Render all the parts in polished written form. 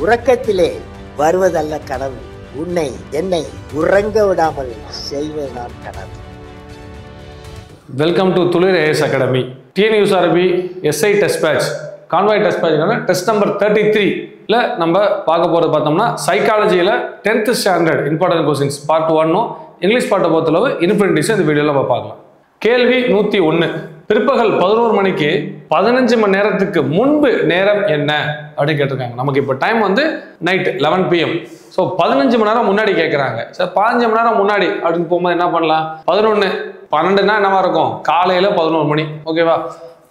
உறக்கத்திலே வருவதல்ல கனவு, உன்னை என்னை உறங்க விடாமல் செய்வதுதான் கனவு. Welcome to Thulir IAS academy. TNUSRB SI test batch convoy test batch test number 33ல நம்ம பார்க்க போகிறது பார்த்தோம்னா சைக்காலஜியில் 10th standard important questions part 1 English பார்ட்டை பொறுத்தளவு இன்ஃபினிட்டிஸ் இந்த வீடியோவில் நம்ம பார்க்கலாம். கேள்வி 101. பிற்பகல் 11 மணிக்கு 15 மணி நேரத்துக்கு முன்பு நேரம் என்ன அப்படின்னு கேட்டிருக்காங்க. நமக்கு இப்போ டைம் வந்து நைட் 11 PM. ஸோ 15 மணி நேரம் முன்னாடி கேட்குறாங்க. சார் 15 மணி நேரம் முன்னாடி அப்படின்னு போகும்போது என்ன பண்ணலாம்? 11 12னா என்னவா இருக்கும்? காலையில் 11 மணி. ஓகேவா?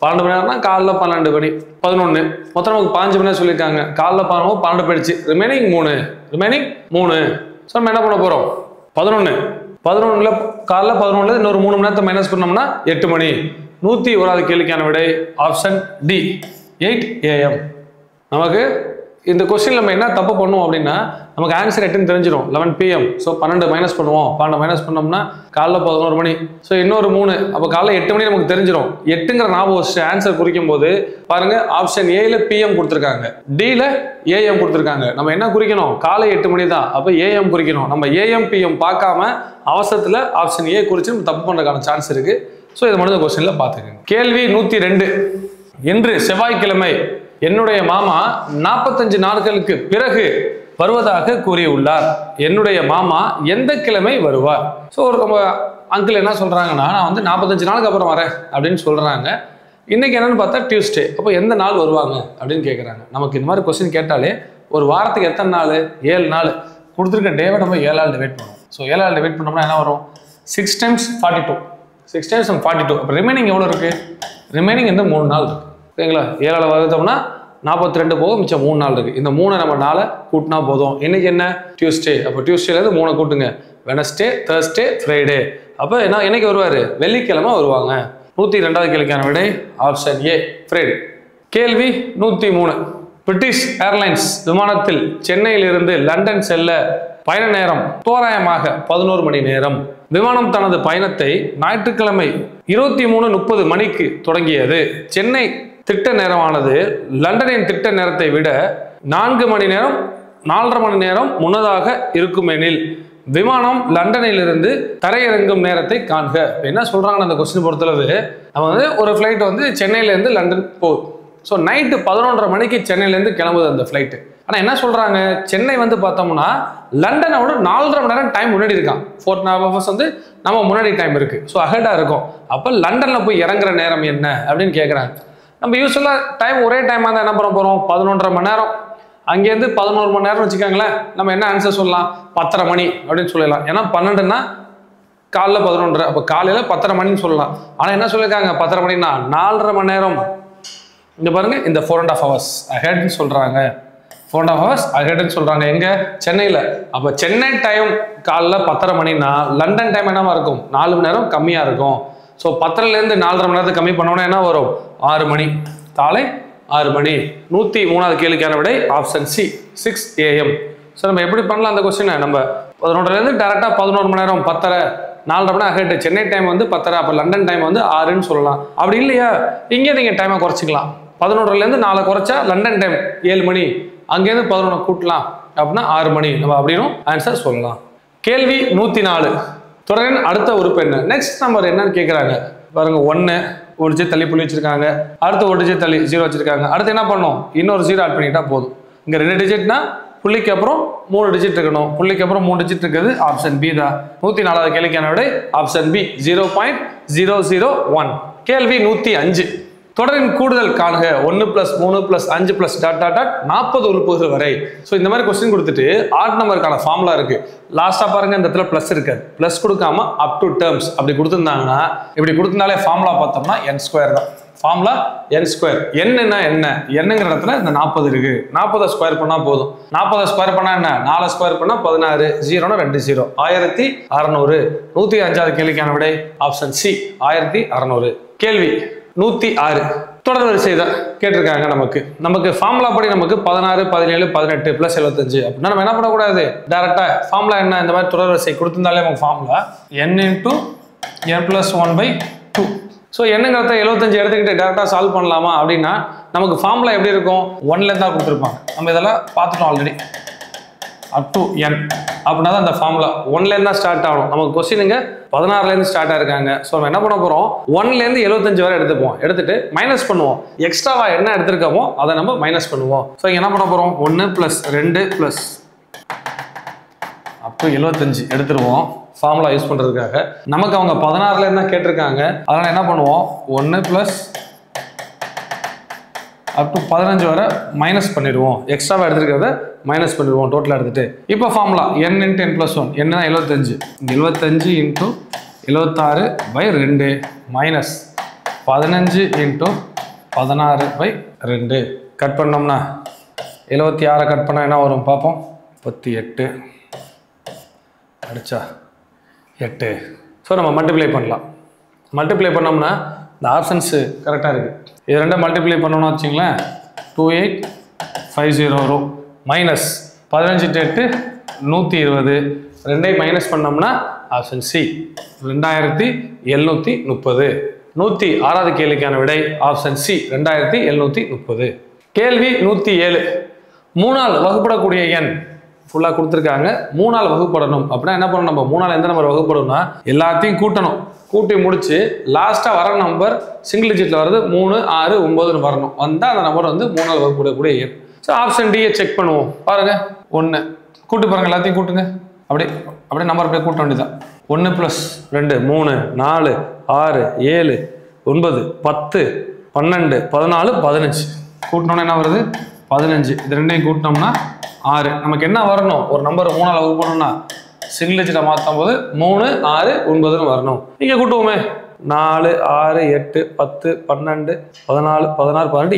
12 மணி நேரம்னா காலையில் 12 மணி 11 மொத்தம் நமக்கு 15 மணி நேரம் சொல்லியிருக்காங்க. காலையில் 12 போயிடுச்சு. ரிமைனிங் 3. ஸோ நம்ம என்ன பண்ண போகிறோம்? 11ல் காலைல 11ல் இன்னொரு 3 மணி நேரத்தை மைனஸ் பண்ணோம்னா 8 மணி. 101வது கேள்விக்கான விடை ஆப்ஷன் டி 8 AM. நமக்கு இந்த கொஸ்டின் நம்ம என்ன தப்பு பண்ணுவோம் அப்படின்னா நமக்கு ஆன்சர் 8ன்னு தெரிஞ்சிடும் 11 PM. ஸோ 12 மைனஸ் பண்ணுவோம். 12 மைனஸ் பண்ணோம்னா காலைல 11 மணி. ஸோ இன்னொரு 3 அப்போ காலைல 8 மணி நமக்கு தெரிஞ்சிடும். 8ங்கிற ஞாபகம் வச்சு ஆன்சர் குறிக்கும் போது பாருங்க ஆப்ஷன் ஏல PM கொடுத்துருக்காங்க, டில AM கொடுத்துருக்காங்க. நம்ம என்ன குறிக்கணும்? காலை 8 மணி தான். அப்போ AM குறிக்கணும். நம்ம AM PM பார்க்காம அவசரத்தில் ஆப்ஷன் ஏ குறித்து நம்ம தப்பு பண்ணுறதுக்கான சான்ஸ் இருக்கு. ஸோ இதை மட்டும் கொஸ்டின்ல பார்த்துக்கோங்க. கேள்வி 102. இன்று செவ்வாய்க்கிழமை என்னுடைய மாமா 45 நாட்களுக்கு பிறகு வருவதாக கூறியுள்ளார். என்னுடைய மாமா எந்த கிழமை வருவார்? ஸோ நம்ம அங்கிள் என்ன சொல்றாங்கன்னா நான் வந்து 45 நாளுக்கு அப்புறம் வரேன் அப்படின்னு சொல்றாங்க. இன்னைக்கு என்னன்னு பார்த்தா டியூஸ்டே. அப்போ எந்த நாள் வருவாங்க அப்படின்னு கேட்குறாங்க. நமக்கு இந்த மாதிரி கொஸ்டின் கேட்டாலே ஒரு வாரத்துக்கு எத்தனை நாள்? 7 நாள் கொடுத்துருக்க டேவை நம்ம 7 ஆள் டிவைட் பண்ணுவோம். ஸோ 7 ஆள் டிவைட் பண்ணோம்னா என்ன வரும்? 6 times 42. 6 times 42. அப்போ ரிமைனிங் எவ்வளோ இருக்கு? ரிமைனிங் இந்த 3 நாள் இருக்கு. சரிங்களா? 7 ஆள் வகுத்தோம்னா 42 போகும், மிச்சம் 3 நாள் இருக்கு. இந்த 3 நம்ம 4 கூட்டினா போதும். இன்னைக்கு என்ன? டியூஸ்டே. அப்போ டியூஸ்டேலேருந்து 3 கூட்டுங்க. Wednesday, Thursday, Friday. அப்போ என்ன என்னைக்கு வருவார்? வெள்ளிக்கிழமை வருவாங்க. 102வது கேள்விக்கான விடை ஆப்ஷன் ஏ ஃப்ரைடே. கேள்வி 103. பிரிட்டிஷ் ஏர்லைன்ஸ் விமானத்தில் சென்னையிலிருந்து லண்டன் செல்ல பயண நேரம் தோராயமாக 11 மணி நேரம். விமானம் தனது பயணத்தை ஞாயிற்றுக்கிழமை 23:30 மணிக்கு தொடங்கியது. சென்னை திட்ட நேரமானது லண்டனின் திட்ட நேரத்தை விட 4 மணி நேரம் 4.5 மணி நேரம் முன்னதாக இருக்குமெனில் விமானம் லண்டனிலிருந்து தரையிறங்கும் நேரத்தை காண்க. என்ன சொல்றாங்கன்னு அந்த கொஸ்டின் பொறுத்தளவு நம்ம வந்து ஒரு ஃப்ளைட் வந்து சென்னையிலேருந்து லண்டன் போகுது. ஸோ நைட்டு 11:30 மணிக்கு சென்னையிலேருந்து கிளம்புது அந்த ஃப்ளைட்டு. ஆனால் என்ன சொல்றாங்க? சென்னை வந்து பார்த்தோம்னா லண்டனோட 4.5 மணி நேரம் டைம் முன்னாடி இருக்கான். 4 hours வந்து நம்ம முன்னாடி டைம் இருக்கு. ஸோ அஹெடா இருக்கும். அப்போ லண்டனில் போய் இறங்குற நேரம் என்ன அப்படின்னு கேட்குறாங்க. நம்ம யூஸ்வலாக டைம் ஒரே டைமாக தான் என்ன பண்ண போகிறோம்? 11.5 மணி நேரம். அங்கேருந்து 11 மணி நேரம் வச்சுக்கோங்களேன். நம்ம என்ன ஆன்சர் சொல்லலாம்? 10:30 மணி அப்படின்னு சொல்லலாம். ஏன்னா 12ன்னா காலைல 11. அப்போ காலையில் 10:30 மணின்னு சொல்லலாம். ஆனால் என்ன சொல்லியிருக்காங்க? 10:30 மணின்னா 4.5 மணி நேரம். இங்கே பாருங்க, இந்த 4.5 hours அஹெட்னு சொல்கிறாங்க. 4.5 hours அஹெட்னு சொல்கிறாங்க. எங்கே? சென்னையில். அப்போ சென்னை டைம் காலைல 10:30 மணின்னா லண்டன் டைம் என்னவா இருக்கும்? 4 மணி நேரம் கம்மியாக இருக்கும். ஸோ 10லேருந்து 4.5 மணி நேரத்துக்கு கம்மி பண்ணோன்னா என்ன வரும்? 6 மணி. காலை 6 மணி. 103வது கேள்விக்கான விடை ஆப்ஷன் சி 6 AM. ஸோ நம்ம எப்படி பண்ணலாம் அந்த கொஸ்டினை? நம்ம 11லேருந்து டேரெக்டாக 11 மணி நேரம் 10:30 4.5 மணி நேரம் அஹெட். சென்னை டைம் வந்து 10:30. அப்போ லண்டன் டைம் வந்து 6ன்னு சொல்லலாம். அப்படி இல்லையா இங்கே நீங்கள் டைமை குறைச்சிக்கலாம். 11லேருந்து 4 குறைச்சா லண்டன் டைம் 7 மணி. அங்கேருந்து 11 கூட்டலாம் அப்படின்னா 6 மணி. நம்ம அப்படின்னு ஆன்சர் சொல்லலாம். கேள்வி 104. தொடரின் அடுத்த உறுப்பு என்ன? நெக்ஸ்ட் நம்பர் என்னன்னு கேட்குறாங்க. பாருங்க 1 ஒரு டிஜிட் தள்ளி புள்ளி வச்சிருக்காங்க. அடுத்து ஒரு டிஜிட் தள்ளி 0 வச்சிருக்காங்க. அடுத்து என்ன பண்ணும்? இன்னொரு 0 ஆட் பண்ணிட்டா போதும். இங்கே 2 டிஜிட்னா புள்ளிக்கு அப்புறம் 3 டிஜிட் இருக்கணும். புள்ளிக்கு அப்புறம் 3 டிஜிட் இருக்குது. ஆப்ஷன் பி தான். 104வது கேள்விக்கான விடை ஆப்ஷன் பி 0.001. கேள்வி 105. தொடரின் கூடுதல் காண்க. 1 + 3 + 5 + ... 40 உறுப்புகள் வரை. ஸோ இந்த மாதிரி கொஸ்டின் கொடுத்துட்டு ஆட் நம்பருக்கான ஃபார்முலா இருக்கு. லாஸ்டா பாருங்க இந்த இடத்துல பிளஸ் இருக்காது. பிளஸ் கொடுக்காம அப் டு டேர்ம்ஸ் அப்படி கொடுத்துருந்தாங்கன்னா இப்படி கொடுத்திருந்தாலே ஃபார்முலா பார்த்தோம்னா n² தான். Formula n². என்னன்னா என்ன? என்னங்கிற இடத்துல இந்த 40 இருக்கு. 40 ஸ்கொயர் பண்ணா போதும். 40 ஸ்கொயர் பண்ணா என்ன? 4 ஸ்கொயர் பண்ணா 16. 0னா 2 0. 1600. 105வது கேள்விக்கான விடை ஆப்ஷன் சி 1600. கேள்வி 106. தொடர் வரிசை தான் கேட்டிருக்காங்க. நமக்கு ஃபார்முலா படி நமக்கு 16 17 18 + 75 அப்படின்னா நம்ம என்ன பண்ணக்கூடாது? டைரக்டா ஃபார்முலா என்ன? இந்த மாதிரி தொடர் வரிசை கொடுத்திருந்தாலே நமக்கு ஃபார்முலா n × n + 1/2. ஸோ என்னங்கிறத 75 எடுத்துக்கிட்டு டேரெக்டாக சால்வ் பண்ணலாமா அப்படின்னா நமக்கு ஃபார்முலா எப்படி இருக்கும் 1லேருந்து தான் கொடுத்துருப்பாங்க. நம்ம இதெல்லாம் பார்த்துட்டோம் ஆல்ரெடி. அப் டு n அப்படின்னா தான் அந்த ஃபார்முலா 1லேருந்து தான் ஸ்டார்ட் ஆகணும். நமக்கு கொஸ்டினுங்க 16லேருந்து ஸ்டார்ட் ஆயிருக்காங்க. ஸோ நம்ம என்ன பண்ண போகிறோம் 1லேருந்து 75 வரை எடுத்துப்போம். எடுத்துட்டு மைனஸ் பண்ணுவோம். எக்ஸ்ட்ராவா என்ன எடுத்திருக்கோமோ அதை நம்ம மைனஸ் பண்ணுவோம். ஸோ இங்கே என்ன பண்ண போகிறோம் 1 + 2 + அப் டு 75 எடுத்துருவோம் ஃபார்முலா யூஸ் பண்ணுறதுக்காக. நமக்கு அவங்க 16லேருந்து தான் கேட்டிருக்காங்க. அதனால் என்ன பண்ணுவோம் 1 + அப் டு 15 வரை மைனஸ் பண்ணிடுவோம். எக்ஸ்ட்ராவாக எடுத்துருக்கிறத மைனஸ் பண்ணிடுவோம் டோட்டலாக எடுத்துகிட்டு. இப்போ ஃபார்முலா n × n + 1 என்ன 75. 75 × 76/2 மைனஸ் 15 × 16/2. கட் பண்ணோம்னா 76 கட் பண்ணால் என்ன வரும் பார்ப்போம். 38 அடிச்சா 8. ஸோ நம்ம மல்டிப்ளை பண்ணலாம். மல்டிப்ளை பண்ணோம்னா இந்த ஆப்ஷன்ஸு கரெக்டாக இருக்குது. இது ரெண்டும் மல்டிப்ளை பண்ணோம்னு வச்சிங்களேன் 2850 வரும். மைனஸ் 15 × 8 120. ரெண்டையும் மைனஸ் பண்ணோம்னா ஆப்ஷன் சி 2730. 106வது கேள்விக்கான விடை ஆப்ஷன் சி 2730. கேள்வி 107. 3ஆல் வகுப்படக்கூடிய எண் ஃபுல்லாக கொடுத்துருக்காங்க. 3ஆல் வகுப்படணும் அப்படின்னா என்ன பண்ணணும், நம்ம 3ஆல் எந்த நம்பர் வகுப்படணும்னா எல்லாத்தையும் கூட்டணும். கூட்டி முடிச்சு லாஸ்ட்டாக வர நம்பர் சிங்கிள் டிஜிட்டில் வருது 3, 6, 9ன்னு வரணும். வந்தால் அந்த நம்பர் வந்து 3ஆல் வகுப்படக்கூடிய எண். ஸோ ஆப்ஷன் டியை செக் பண்ணுவோம். பாருங்க 1 கூட்டு பாருங்க, எல்லாத்தையும் கூட்டுங்க. அப்படியே நம்பர் அப்படியே கூட்ட வேண்டியதான். 1 + 2 3 4 6 7 9 10 12 14 15. கூட்டினோன்னா என்ன வருது 15. இது ரெண்டையும் கூட்டினோம்னா 6. நமக்கு என்ன வரணும், ஒரு நம்பர் 3ஆல் வகுப்படணும்னா சிங்கிள் டிஜிட்டை மாற்றும் போது 3, 6, 9ன்னு வரணும். இங்கே கூட்டுவோமே 4 6 8 10 12 14 16 18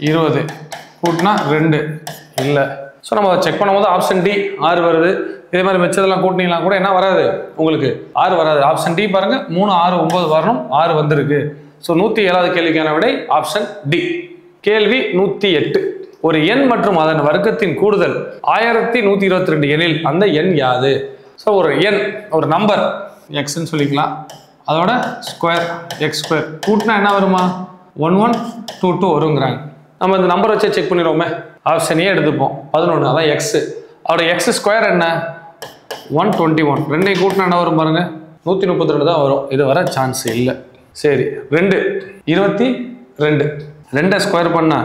20 கூட்டினா 2 இல்லை. ஸோ நம்ம செக் பண்ணும்போது ஆப்ஷன் டி 6 வருது. இதே மாதிரி மிச்சதெல்லாம் கூட்டினீங்கன்னா கூட என்ன வராது, உங்களுக்கு 6 வராது. ஆப்ஷன் டி பாருங்க 3, 6, 9 வரணும், 6 வந்திருக்கு. ஸோ 107வது கேள்விக்கான விடை ஆப்ஷன் டி. கேள்வி 108. ஒரு எண் மற்றும் அதன் வர்க்கத்தின் கூடுதல் 1122 எனில் அந்த எண் யாது? ஸோ ஒரு எண், ஒரு நம்பர் எக்ஸ்ன்னு சொல்லிக்கலாம், அதோட ஸ்கொயர் x² கூட்டினா என்ன வருமா 1122 வருங்கிறாங்க. நம்ம இந்த நம்பர் வச்சு செக் பண்ணிடுவோமே. ஆப்ஷன் ஏ எடுத்துப்போம் 11, அதான் எக்ஸ். அவரோட x² என்ன 121. ரெண்டையும் கூட்டினா என்ன வரும் பாருங்க 132 தான் வரும். இது வர சான்ஸ் இல்லை. சரி 2 22. 2 ஸ்கொயர் பண்ணா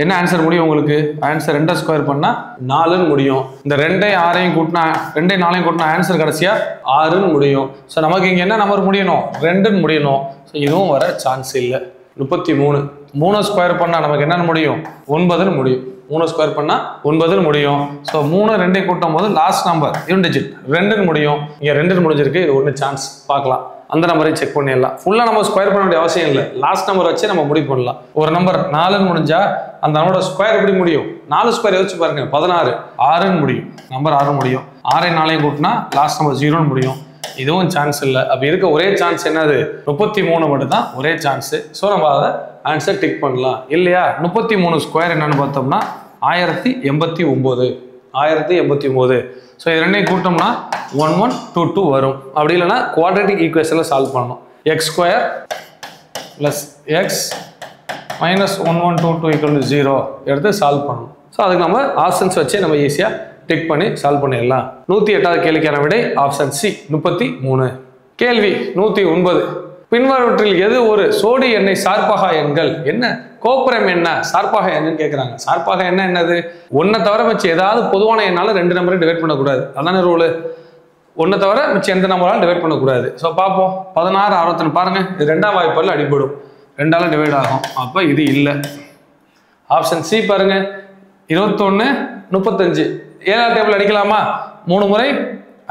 என்ன ஆன்சர் முடியும் உங்களுக்கு? ஆன்சர் 2 ஸ்கொயர் பண்ணா 4ன்னு முடியும். இந்த 2 6 கூட்டினா 2 4 கூட்டினா ஆன்சர் கடைசியா 6ன்னு முடியும். ஸோ நமக்கு இங்கே என்ன நம்பர் முடியணும் 2ன்னு முடியணும். ஸோ இதுவும் வர சான்ஸ் இல்லை. 33. 3 ஸ்கொயர் பண்ணா நமக்கு என்னன்னு முடியும் 9ன்னு முடியும். 3 ஸ்கொயர் பண்ணா 9ன்னு முடியும். ஸோ 3 2 கூட்டும் போது லாஸ்ட் நம்பர் யூனிட் டிஜிட் 2ன்னு முடியும். இங்கே 2ன்னு முடிஞ்சிருக்கு. இது ஒன்று சான்ஸ் பார்க்கலாம். அந்த நம்பரையும் செக் பண்ணிடலாம். ஃபுல்லாக நம்ம ஸ்கொயர் பண்ண வேண்டிய அவசியம் இல்லை. லாஸ்ட் நம்பர் வச்சு நம்ம முடிவு பண்ணலாம். ஒரு நம்பர் 4ன்னு முடிஞ்சா அந்த நம்பரோட ஸ்கொயர் எப்படி முடியும் 4 ஸ்கொயர் யோசிச்சு பாருங்க 16. 6ன்னு முடியும். நம்பர் 6 முடியும். 6 4 கூட்டினா லாஸ்ட் நம்பர் 0ன்னு முடியும். இதுவும் சான்ஸ் இல்லை. அப்படி இருக்க ஒரே சான்ஸ் என்னது 33 மட்டும் தான் ஒரே சான்ஸ். ஸோ நம்ம அதை ஆன்சர் டிக் பண்ணலாம் இல்லையா. 33 ஸ்கொயர் என்னன்னு பார்த்தோம்னா 1089. 1089. ஸோ இது ரெண்டையும் கூட்டோம்னா 1122 வரும். அப்படி இல்லைன்னா குவாட்ரேட்டிக் ஈக்குவேஷனில் சால்வ் பண்ணணும். x² + x - 1122 = 0 எடுத்து சால்வ் பண்ணணும். ஸோ அதுக்கு நம்ம ஆப்ஷன்ஸ் வச்சு நம்ம ஈஸியாக டிக் பண்ணி சால்வ் பண்ணிடலாம். 108வது கேள்விக்கான விடை ஆப்ஷன் சி 33. கேள்வி 109. பின்வருவற்றில் எது ஒரு சோடி எண்ணெய் சார்பகா எண்கள்? என்ன கோப்புரம் என்ன சார்பாக எண்ணுன்னு கேட்குறாங்க. சார்பாக என்ன என்னது 1 தவிர வச்சு ஏதாவது பொதுவான எண்ணால 2 நம்பரையும் டிவைட் பண்ணக்கூடாது. அதான ரூலு. 1 தவிர மிச்சம் எந்த நம்பராலும் டிவைட் பண்ணக்கூடாது. ஸோ பார்ப்போம் 16 61 பாருங்க. இது 2ஆம் வாய்ப்பால் அடிபடும். 2ஆல டிவைட் ஆகும். அப்போ இது இல்லை. ஆப்ஷன் சி பாருங்க 21 35. 7ஆம் டேபிள் அடிக்கலாமா? 3 முறை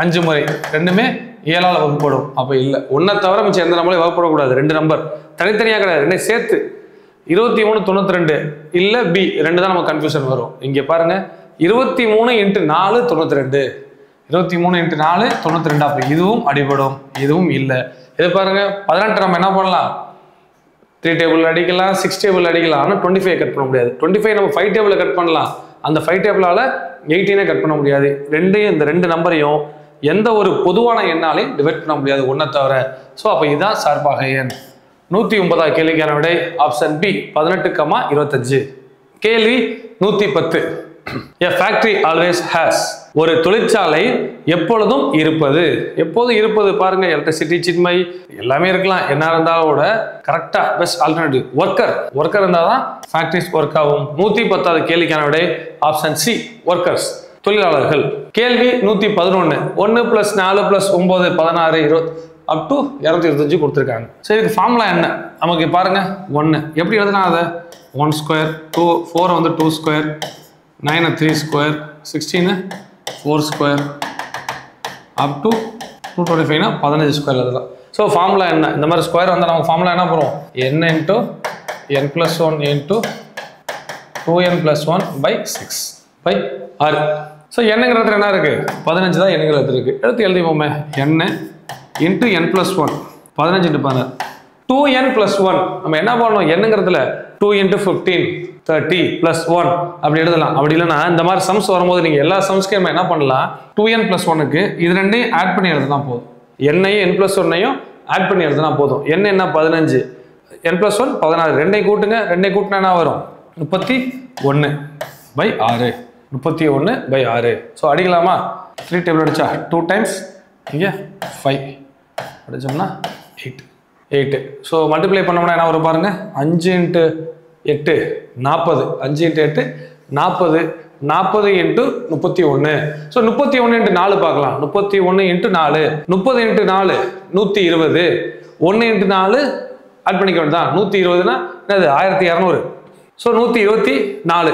5 முறை ரெண்டுமே 7ஆல வகுப்படும். அப்போ இல்லை. 1 தவிர மிச்சம் எந்த நம்பரையும் வகுப்படக்கூடாது. 2 நம்பர் தனித்தனியாக கிடையாது, 2 சேர்த்து. 23 92 இல்லை பி 2 தான் நமக்கு கன்ஃபியூஷன் வரும். இங்கே பாருங்க 23 × 4 92. 23 × 4 92. அப்போ இதுவும் அடிபடும். இதுவும் இல்லை. இது பாருங்க 18 நம்ம என்ன பண்ணலாம் 3 டேபிள் அடிக்கலாம், 6 டேபிள் அடிக்கலாம். ஆனால் 25 கட் பண்ண முடியாது. 25 நம்ம 5 டேபிளில் கட் பண்ணலாம். அந்த 5 டேபிளால் 18 கட் பண்ண முடியாது. இந்த 2 நம்பரையும் எந்த ஒரு பொதுவான எண்ணாலையும் டிவைட் பண்ண முடியாது 1 தவிர. ஸோ அப்போ இதுதான் சார்பாக எண். 109 கேள்விக்கான விடை ஆப்ஷன் பி 18,25. கேள்வி 110. A factory always has. ஒரு தொழிற்சாலை எப்பொழுதும் இருப்பது. எப்போதும் இருப்பது பாருங்க, எலக்ட்ரிசிட்டி, சின்மை எல்லாமே இருக்கலாம். என்ன இருந்தாலும் கரெக்டா பெஸ்ட் ஆல்டர்னேட்டிவ் ஒர்க்கர் இருந்தால் தான் ஃபேக்டரிஸ் ஒர்க் ஆகும். 110வது கேள்விக்கான விடை ஆப்ஷன் சி ஒர்க்கர்ஸ், தொழிலாளர்கள். கேள்வி 111. 1 + 4 + 9 16 20 அப் டு 225 கொடுத்துருக்காங்க. சரி, இதுக்கு ஃபார்முலா என்ன நமக்கு பாருங்க. 1 எப்படி எழுதுனா அதை 1 ஸ்கொயர், 2 4 வந்து 2 square, 9 3 square, 16 4 square up to 225 15 square எழுதலாம். ஸோ ஃபார்முலா என்ன, இந்த மாதிரி ஸ்கொயர் வந்தால் நமக்கு ஃபார்முலா என்ன போகிறோம், n × n + 1 × 2n + 1/6/6. ஸோ என்னங்கிறது என்ன இருக்கு, 15 தான் என்னங்கிறது இருக்கு. எடுத்து எழுதிப்போமே, n × n + 1 15 × 16 2n + 1. நம்ம என்ன பண்ணணும், என்னங்கிறதுல 2 × 15 30 + 1 அப்படி எழுதலாம். அப்படி இல்லைன்னா இந்த மாதிரி சம்ஸ் வரும்போது நீங்கள் எல்லா சம்ஸ்க்கு நம்ம என்ன பண்ணலாம், 2n + 1க்கு இது ரெண்டையும் ஆட் பண்ணி எழுதுனா போதும். n+, n+1 ஆட் பண்ணி எழுதுனா போதும். n என்ன 15, n + 1 16, ரெண்டையும் கூட்டுங்க. ரெண்டையும் கூட்டினா என்ன வரும், 31/6. 31/6. ஸோ அடிக்கலாமா, 3 டேபிள் அடிச்சா 2 டைம்ஸ் இங்கே 5 அடிச்சோம்னா 8. ஸோ மல்டிப்ளை பண்ணோம்னா என்ன வரும் பாருங்க, 5 × 8 40, 5 × 8 40, 40 × 31. ஸோ 31 × 4 பார்க்கலாம். 31 × 4 30 × 4 120. 1 × 4 ஆட் பண்ணிக்க வேண்டியதான். 120னா என்னது 1200. ஸோ 124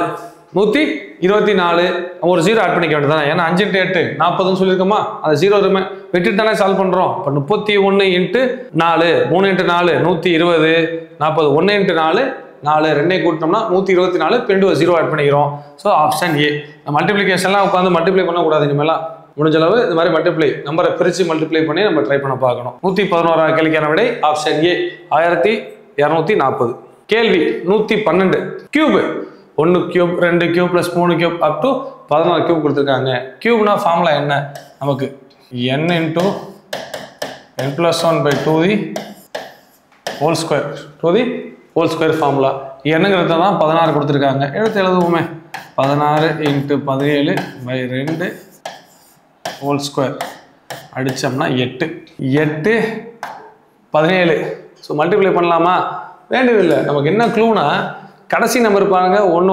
ஒரு 0 ஆட் பண்ணிக்க வேண்டியதான். ஏன்னா 5 × 8 40ன்னு சொல்லியிருக்கோமா, அந்த 0 விட்டுட்டு தானே சால்வ் பண்ணுறோம். இப்போ 31 × 4 3 × 4 120 40. 1 × 4 4, ரெண்டையும் கூட்டினோம்னா 124, பிண்டு 0 ஆட் பண்ணிக்கிறோம். So option A. மல்டிப்ளிகேஷன்லாம் உட்காந்து மல்டிப்ளை பண்ணக்கூடாது. இனிமேலாம் முடிஞ்ச அளவு இந்த மாதிரி மல்டிப்ளை நம்பரை பிரித்து மல்டிப்ளை பண்ணி நம்ம ட்ரை பண்ண பார்க்கணும். 111 கேள்விக்கான விடை ஆப்ஷன் ஏ 1240. கேள்வி 112. Cube 1 cube 2 cube + 3 cube up to 14 cube கொடுத்துருக்காங்க. கியூப்னா ஃபார்முலா என்ன நமக்கு, n × n + 1/2 whole square formula. என்னங்கிறத தான் 16 கொடுத்துருக்காங்க. எடுத்து எழுதுவோமே, 16 × 17/2 ஹோல் ஸ்கொயர் அடித்தோம்னா 8 17. ஸோ மல்டிப்ளை பண்ணலாமா, வேண்டியதில்லை. நமக்கு என்ன க்ளூனா, கடைசி நம்பர் பாருங்க, ஒரு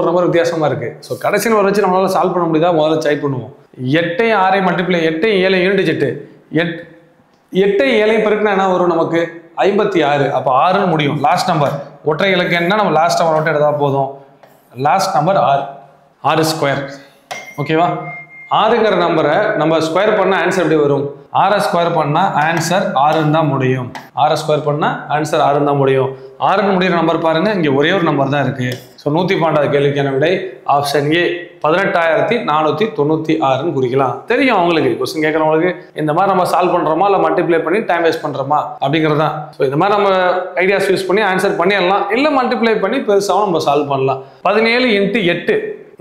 நம்பர் வித்தியாசமாக இருக்குது. ஸோ கடைசி நம்பர் வச்சு நம்மளால் சால்வ் பண்ண முடியுதா, முதல்ல ட்ரை பண்ணுவோம். 8 6 மல்டிப்ளை, 8 7 2 8 7 பெருக்குனா என்ன வரும் நமக்கு, 56. அப்போ 6ன்னு முடியும். லாஸ்ட் நம்பர் ஒற்றை இலக்கம்னா நம்ம லாஸ்ட் நம்பர் மட்டும் எடுத்தால் போதும். Last number 6 square. ஓகேவா, 6ங்கிற நம்பரை நம்ம ஸ்கொயர் பண்ணால் ஆன்சர் எப்படி வரும், 6 ஸ்கொயர் பண்ணால் ஆன்சர் 6ன்னு தான் முடியும். 6 ஸ்கொயர் பண்ணால் ஆன்சர் 6ன்னு தான் முடியும். 6ன்னு முடிகிற நம்பர் பாருங்க, இங்கே ஒரே ஒரு நம்பர் தான் இருக்குது. ஸோ 112 கேள்விக்கான விடை ஆப்ஷன் ஏ 18,496ன்னு குறிக்கலாம். தெரியும் அவங்களுக்கு, கொஸ்டின் கேட்குறவங்களுக்கு இந்த மாதிரி நம்ம சால்வ் பண்ணுறோமா இல்லை மல்டிப்ளை பண்ணி டைம் வேஸ்ட் பண்ணுறோமா அப்படிங்கிறது தான். ஸோ இந்த மாதிரி நம்ம ஐடியாஸ் யூஸ் பண்ணி ஆன்சர் பண்ணிடலாம், இல்லை மல்டிப்ளை பண்ணி பெருசாகவும் நம்ம சால்வ் பண்ணலாம். 17 × 8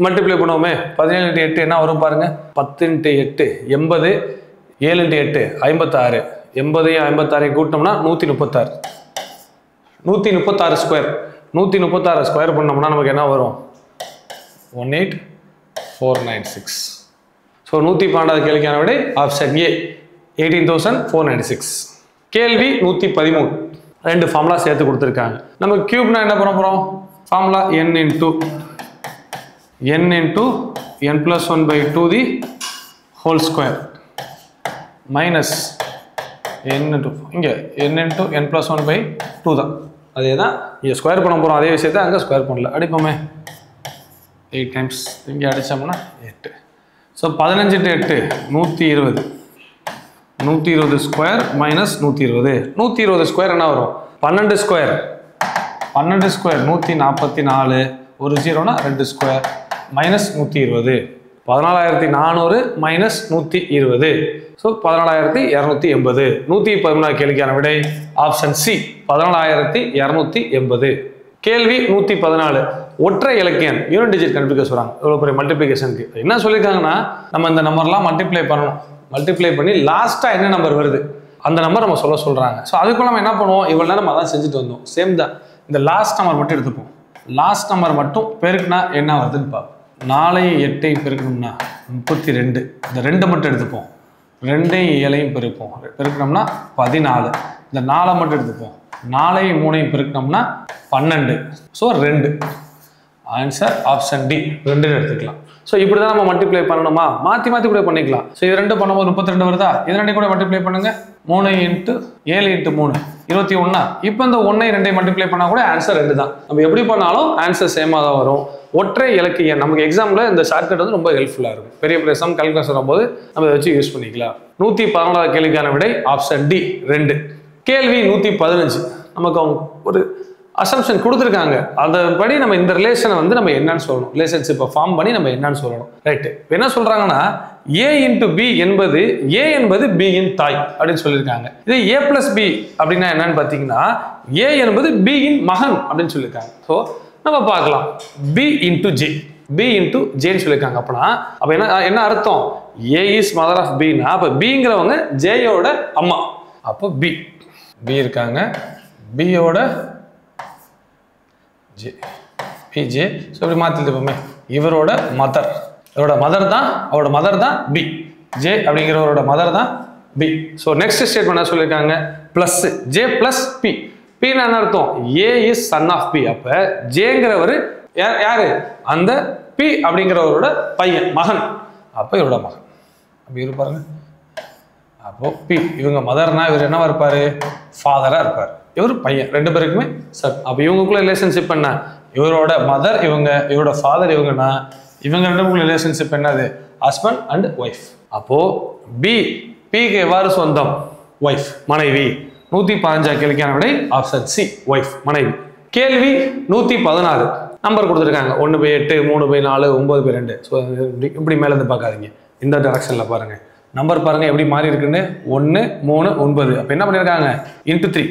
மல்டிப்ளை பண்ணுவோமே, 17 × 8 என்ன வரும் பாருங்க, 10 × 8 80, 7 × 8 56, 80 56 கூட்டினோம்னா 136. 136 ஸ்கொயர். 136 ஸ்கொயர் பண்ணோம்னா நமக்கு என்ன வரும், 18496. ஸோ 112 கேள்விக்கான விடை ஆப்ஷன் ஏ 18,496. கேள்வி 113. 2 ஃபார்முலா சேர்த்து கொடுத்துருக்காங்க. நம்ம கியூப்னா என்ன பண்ண போகிறோம், formula n × n + 1/2 whole square minus n இங்கே n × n + 1/2 தான். அதே தான் இங்கே ஸ்கொயர் பண்ண போகிறோம், அதே விஷயத்தை அங்கே ஸ்கொயர் பண்ணல. அடிப்போமே, 8 டைம்ஸ் இங்கே அடித்தோம்னா 8. ஸோ 15 × 8 120. 120 square minus 120. 120 ஸ்கொயர் என்ன வரும், 12 ஸ்கொயர். 12 ஸ்கொயர் 144. ஒரு 0னா 2 ஸ்கொயர் மைனஸ் 120. 14,400 மைனஸ் 120. ஸோ 14,280. 113 கேள்விக்கான விடை ஆப்ஷன் சி 14,280. கேள்வி 114. ஒற்றை இலக்கியம் யூனிட் டிஜிட் கண்டுபிடிக்க சொல்றாங்க. இவ்வளோ பெரிய மல்டிப்ளிகேஷனுக்கு என்ன சொல்லியிருக்காங்கன்னா, நம்ம இந்த நம்பர்லாம் மல்டிப்ளை பண்ணணும். மல்டிப்ளை பண்ணி லாஸ்ட்டாக என்ன நம்பர் வருது அந்த நம்பர் நம்ம சொல்கிறாங்க. ஸோ அதுக்குள்ள நம்ம என்ன பண்ணுவோம், இவ்வளோ நேரம் நம்ம அதான் செஞ்சுட்டு வந்தோம். சேம் தான். இந்த லாஸ்ட் நம்பர் மட்டும் எடுத்துப்போம். லாஸ்ட் நம்பர் மட்டும் பெருக்குனா என்ன வருதுன்னு பார்ப்போம். 4ஐயும் 8ஐயும் பெருக்கணும்னா 32. இந்த 2 மட்டும் எடுத்துப்போம். 2ஐயும் 7ஐயும் பெருக்கணும்னா 14. இந்த 4 மட்டும் எடுத்துப்போம். 4ஐயும் 3ஐயும் பெருக்கணும்னா 12. ஸோ 2. ஆன்சர் ஆப்ஷன் டி 2ன்னு எடுத்துக்கலாம். ஸோ இப்படி தான் நம்ம மல்டிப்ளை பண்ணணுமா, மாற்றி கூட பண்ணிக்கலாம். ஸோ இது 2 பண்ணும்போது 32 வருதா, இது 2 கூட மல்டிப்ளை பண்ணுங்க. 3 × 7 × 3 21. இப்போ இந்த 1ஐயும் 2ஐயும் மல்டிப்ளை பண்ணால் கூட ஆன்சர் 2 தான். நம்ம எப்படி பண்ணாலும் ஆன்சர் சேமாக தான் வரும். ஒற்றை இலக்கு எண் நமக்கு எக்ஸாமில் இந்த ஷார்ட்கட் வந்து ரொம்ப ஹெல்ப்ஃபுல்லாக இருக்கும். பெரிய சம் கால்குலேஷன் வரும்போது நம்ம இதை வச்சு யூஸ் பண்ணிக்கலாம். 114வது கேள்விக்கான விடை ஆப்ஷன் டி 2. கேள்வி 115. நமக்கு அவங்க ஒரு அசம்ஷன் கொடுத்துருக்காங்க. அதன்படி நம்ம இந்த ரிலேஷனை வந்து நம்ம என்னன்னு சொல்லணும், ரிலேஷன்ஷிப்பை ஃபார்ம் பண்ணி நம்ம என்னன்னு சொல்லணும். ரைட்டு. என்ன சொல்றாங்கன்னா A × B என்பது A என்பது B இன் தாய் அப்படின்னு சொல்லியிருக்காங்க. இது A + B அப்படின்னா என்னன்னு பார்த்தீங்கன்னா A என்பது B இன் மகன் அப்படின்னு சொல்லியிருக்காங்க. ஸோ நம்ம பார்க்கலாம். B × J ன்னு சொல்லியிருக்காங்க. அப்போ என்ன அர்த்தம், A இஸ் மதர் ஆஃப் Bனா அப்போ Bங்கிறவங்க Jயோட அம்மா. அப்போ B இருக்காங்க, Bயோட PJ. ஸோ இப்படி மாற்றிருப்போமே, இவரோட மதர் தான், அவரோட மதர் தான் B. J அப்படிங்கிறவரோட மதர் தான் B. ஸோ நெக்ஸ்ட் ஸ்டேட்மெண்ட் என்ன சொல்லியிருக்காங்க, ப்ளஸ் J + P. Pனா என்ன அர்த்தம், A is son of B. அப்போ Jங்கிறவர் யாரு, அந்த P அப்படிங்கிறவரோட பையன், மகன். அப்போ இவரோட மகன். அப்படி இருப்பாருங்க. அப்போ P இவங்க மதர்னா இவர் என்னவா இருப்பாரு, ஃபாதரா இருப்பார். இவர் பையன், 2 பேருக்குமே சார். அப்போ இவங்களுக்குள்ள ரிலேஷன்ஷிப் என்ன, இவரோட மதர் இவரோட ஃபாதர் இவங்கன்னா இவங்க 2 பேருக்குள்ள ரிலேஷன்ஷிப் என்னது, ஹஸ்பண்ட் அண்ட் ஒய்ஃப். அப்போ Pக்கு எவ்வாறு சொந்தம், ஒய்ஃப், மனைவி. 115 கேள்விக்கான விடை ஆப்ஷன் சி, ஒய்ஃப், மனைவி. கேள்வி 116. நம்பர் கொடுத்துருக்காங்க 1/8, 3/4, 9/2. ஸோ இப்படி மேலேருந்து பார்க்காதீங்க, இந்த டைரக்ஷனில் பாருங்க. நம்பர் பாருங்க எப்படி மாறி இருக்குன்னு. 1, 3, 9. அப்போ என்ன பண்ணியிருக்காங்க, × 3.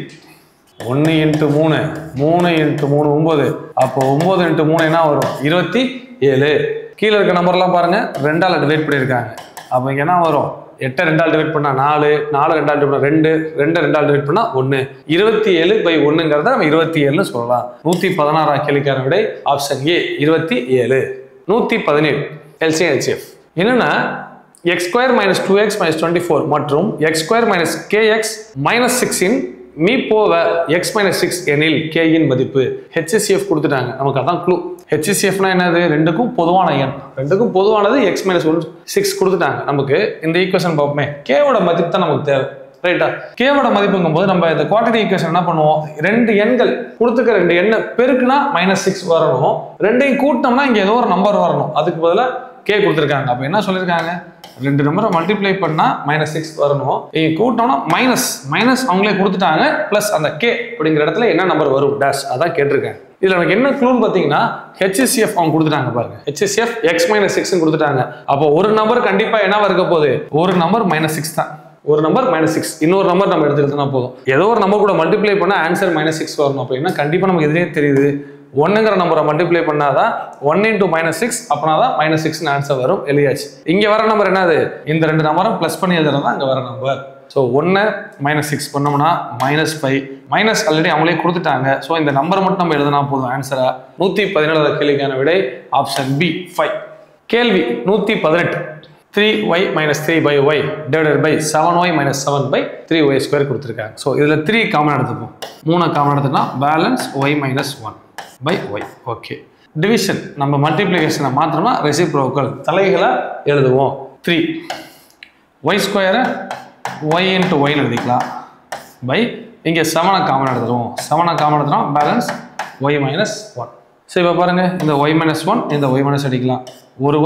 1 × 3, 3 × 3 9. அப்போ 9 × 3 என்ன வரும், 27. கீழே இருக்க நம்பர்லாம் பாருங்க 2ஆல் டிவைட் பண்ணியிருக்காங்க. அப்போ இங்கே என்ன வரும், 8 2ஆல் டிவைட் பண்ணால் 4, 4 2ஆல் டிவைட் பண்ணால் 2, 2 2ஆல் டிவைட் பண்ணால் 1. 27/1ங்கிறத நம்ம 27ன்னு சொல்லலாம். 116 கேள்விக்கான விடை ஆப்ஷன் ஏ 27. 117 LCM HCF. என்னன்னா x² - 2x - 24 மற்றும் x² - kx - 6 இன் மீப்போவ x - 6 எனில் k இன் மதிப்பு. HCF கொடுத்துட்டாங்க, நமக்கு அதான் க்ளூ. HCFனா என்னது, 2க்கும் பொதுவான எண், 2க்கும் பொதுவானது x - 6 கொடுத்துட்டாங்க. நமக்கு இந்த ஈக்குவேஷன் பார்ப்போமே, k-வோட மதிப்பு தான் நமக்கு தேவை. ரைட்டா, k-வோட மதிப்புங்கும் போது நம்ம இந்த குவாட்ரேட்டிக் ஈக்குவேஷன் என்ன பண்ணுவோம், 2 எண்கள் கொடுத்துக்க 2 எண்ணை பெருக்குனா -6 வரணும், 2ஐயும் கூட்டினோம்னா இங்க ஏதோ ஒரு நம்பர் வரணும். அதுக்கு பதிலாக k கொடுத்துருக்காங்க. அப்போ என்ன சொல்லியிருக்காங்க, 2 நம்பரை மல்டிப்ளை பண்ணா -6 வரணும், கூட்டோம்னா மைனஸ் அவங்களே கொடுத்துட்டாங்க, பிளஸ் அந்த k அப்படிங்கிற இடத்துல என்ன நம்பர் வரும் டேஷ், அதான் கேட்டிருக்காங்க. இதுல எனக்கு என்ன க்ளூன்னு பாத்தீங்கன்னா HCF அவங்க கொடுத்துட்டாங்க பாருங்க, HCF x - 6 கொடுத்துட்டாங்க. அப்போ ஒரு நம்பர் கண்டிப்பா என்னவா இருக்க போகுது, ஒரு நம்பர் -6 தான், ஒரு நம்பர் -6, இன்னொரு நம்பர் நம்ம எடுத்துக்கிட்டோம்னா போதும். ஏதோ ஒரு நம்பர் கூட மல்டிப்ளை பண்ணா ஆன்சர் -6 வரணும். அப்போ என்ன கண்டிப்பா நமக்கு இதுலயே தெரியுது, 1ங்கிற நம்பரை மல்டிப்ளை பண்ணாதான் 1 × -6 அப்படின்னாதான் -6ன்னு ஆன்சர் வரும். எழுதியாச்சு. இங்க வர நம்பர் என்னது, இந்த 2 நம்பரும் பிளஸ் பண்ணி எழுதுறதா அங்க வர நம்பர். ஸோ 1 -6 பண்ணோம்னா -5, மைனஸ் ஆல்ரெடி அவங்களே கொடுத்துட்டாங்க. ஸோ இந்த நம்பர் மட்டும் நம்ம எழுதினா போதும் ஆன்சரா. 117 கேள்விக்கான விடை ஆப்ஷன் பி 5. கேள்வி 118. 3y - 3/y divided by 7y - 7/3y² கொடுத்துருக்காங்க. ஸோ இதில் 3 காமன் எடுத்துப்போம், 3 காமன் எடுத்துனா balance y - 1/y. Okay, division நம்ம மல்டிப்ளிகேஷனை மாத்திரமா ரெசிப்ரோக்கல் தலைகளை எழுதுவோம். 3y² y × y எழுதிக்கலாம் பை இங்கே 7 காமன் எடுத்துருவோம், 7 காமன் எடுத்துனா பேலன்ஸ் y - 1. ஸோ இப்போ பாருங்க, இந்த y - 1 இந்த y - அடிக்கலாம், ஒரு